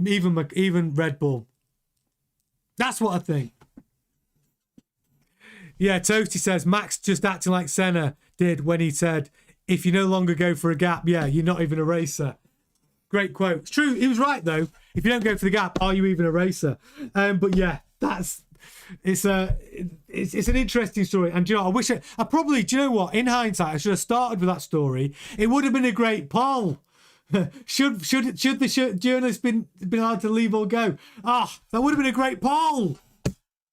even Red Bull. That's what I think. Yeah, Toasty says, Max just acting like Senna did when he said, if you no longer go for a gap, yeah, you're not even a racer. Great quote. It's true. He was right, though. If you don't go for the gap, are you even a racer? But yeah, it's an interesting story. And I wish I probably, do you know what? In hindsight, I should have started with that story. It would have been a great poll. should the journalist been allowed to leave or go? That would have been a great poll.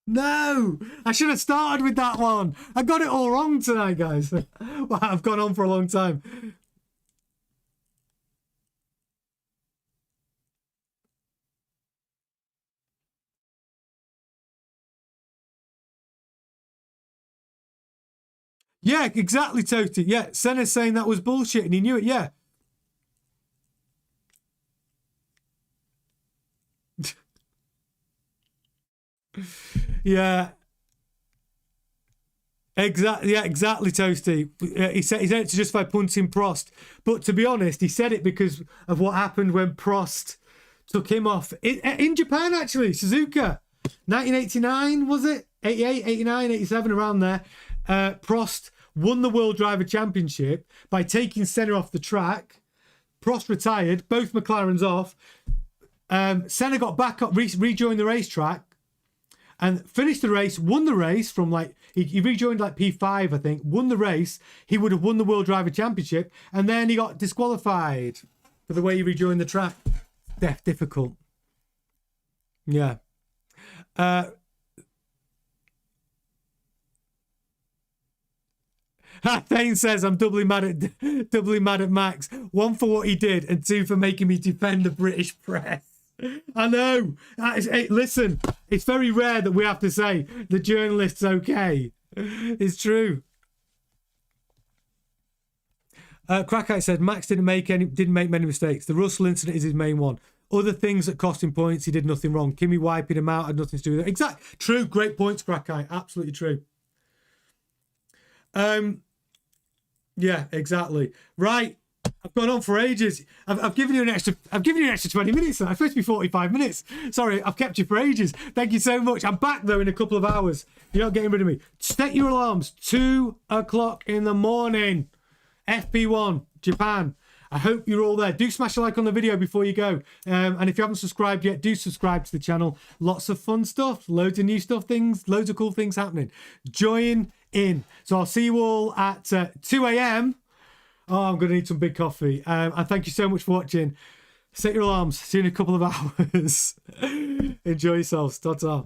No, I should have started with that one. I got it all wrong tonight, guys. Well, I've gone on for a long time. Yeah, exactly, Toti. Yeah, Senna's saying that was bullshit and he knew it. Yeah. Yeah. Exactly. Yeah, exactly, Toasty. He said it to justify punting Prost, but to be honest, he said it because of what happened when Prost took him off in Japan. Actually, Suzuka, 1989 was it? 88, 89, 87, around there. Prost won the World Driver Championship by taking Senna off the track. Prost retired. Both McLarens off. Senna got back up, rejoined the racetrack. And finished the race, won the race from he rejoined P5, I think, won the race. He would have won the World Driver Championship. And then he got disqualified for the way he rejoined the track. Difficult. Yeah. Thane says, I'm doubly mad at Max. One for what he did and two for making me defend the British press. I know. Listen, it's very rare that we have to say the journalist's okay. It's true. Crackite said Max didn't make many mistakes. The Russell incident is his main one. Other things that cost him points, he did nothing wrong. Kimi wiping him out had nothing to do with it. Exactly. True. Great points, Crackite. Absolutely true. Yeah, exactly. Right. I've gone on for ages. I've given you an extra 20 minutes. I'm supposed to be 45 minutes. Sorry, I've kept you for ages. Thank you so much. I'm back though in a couple of hours. You're not getting rid of me. Set your alarms. 2:00 in the morning. FP1 Japan. I hope you're all there. Do smash a like on the video before you go. And if you haven't subscribed yet, do subscribe to the channel. Lots of fun stuff. Loads of new stuff, loads of cool things happening. Join in. So I'll see you all at 2 a.m. Oh, I'm going to need some big coffee. And thank you so much for watching. Set your alarms. See you in a couple of hours. Enjoy yourselves. Ta-ta.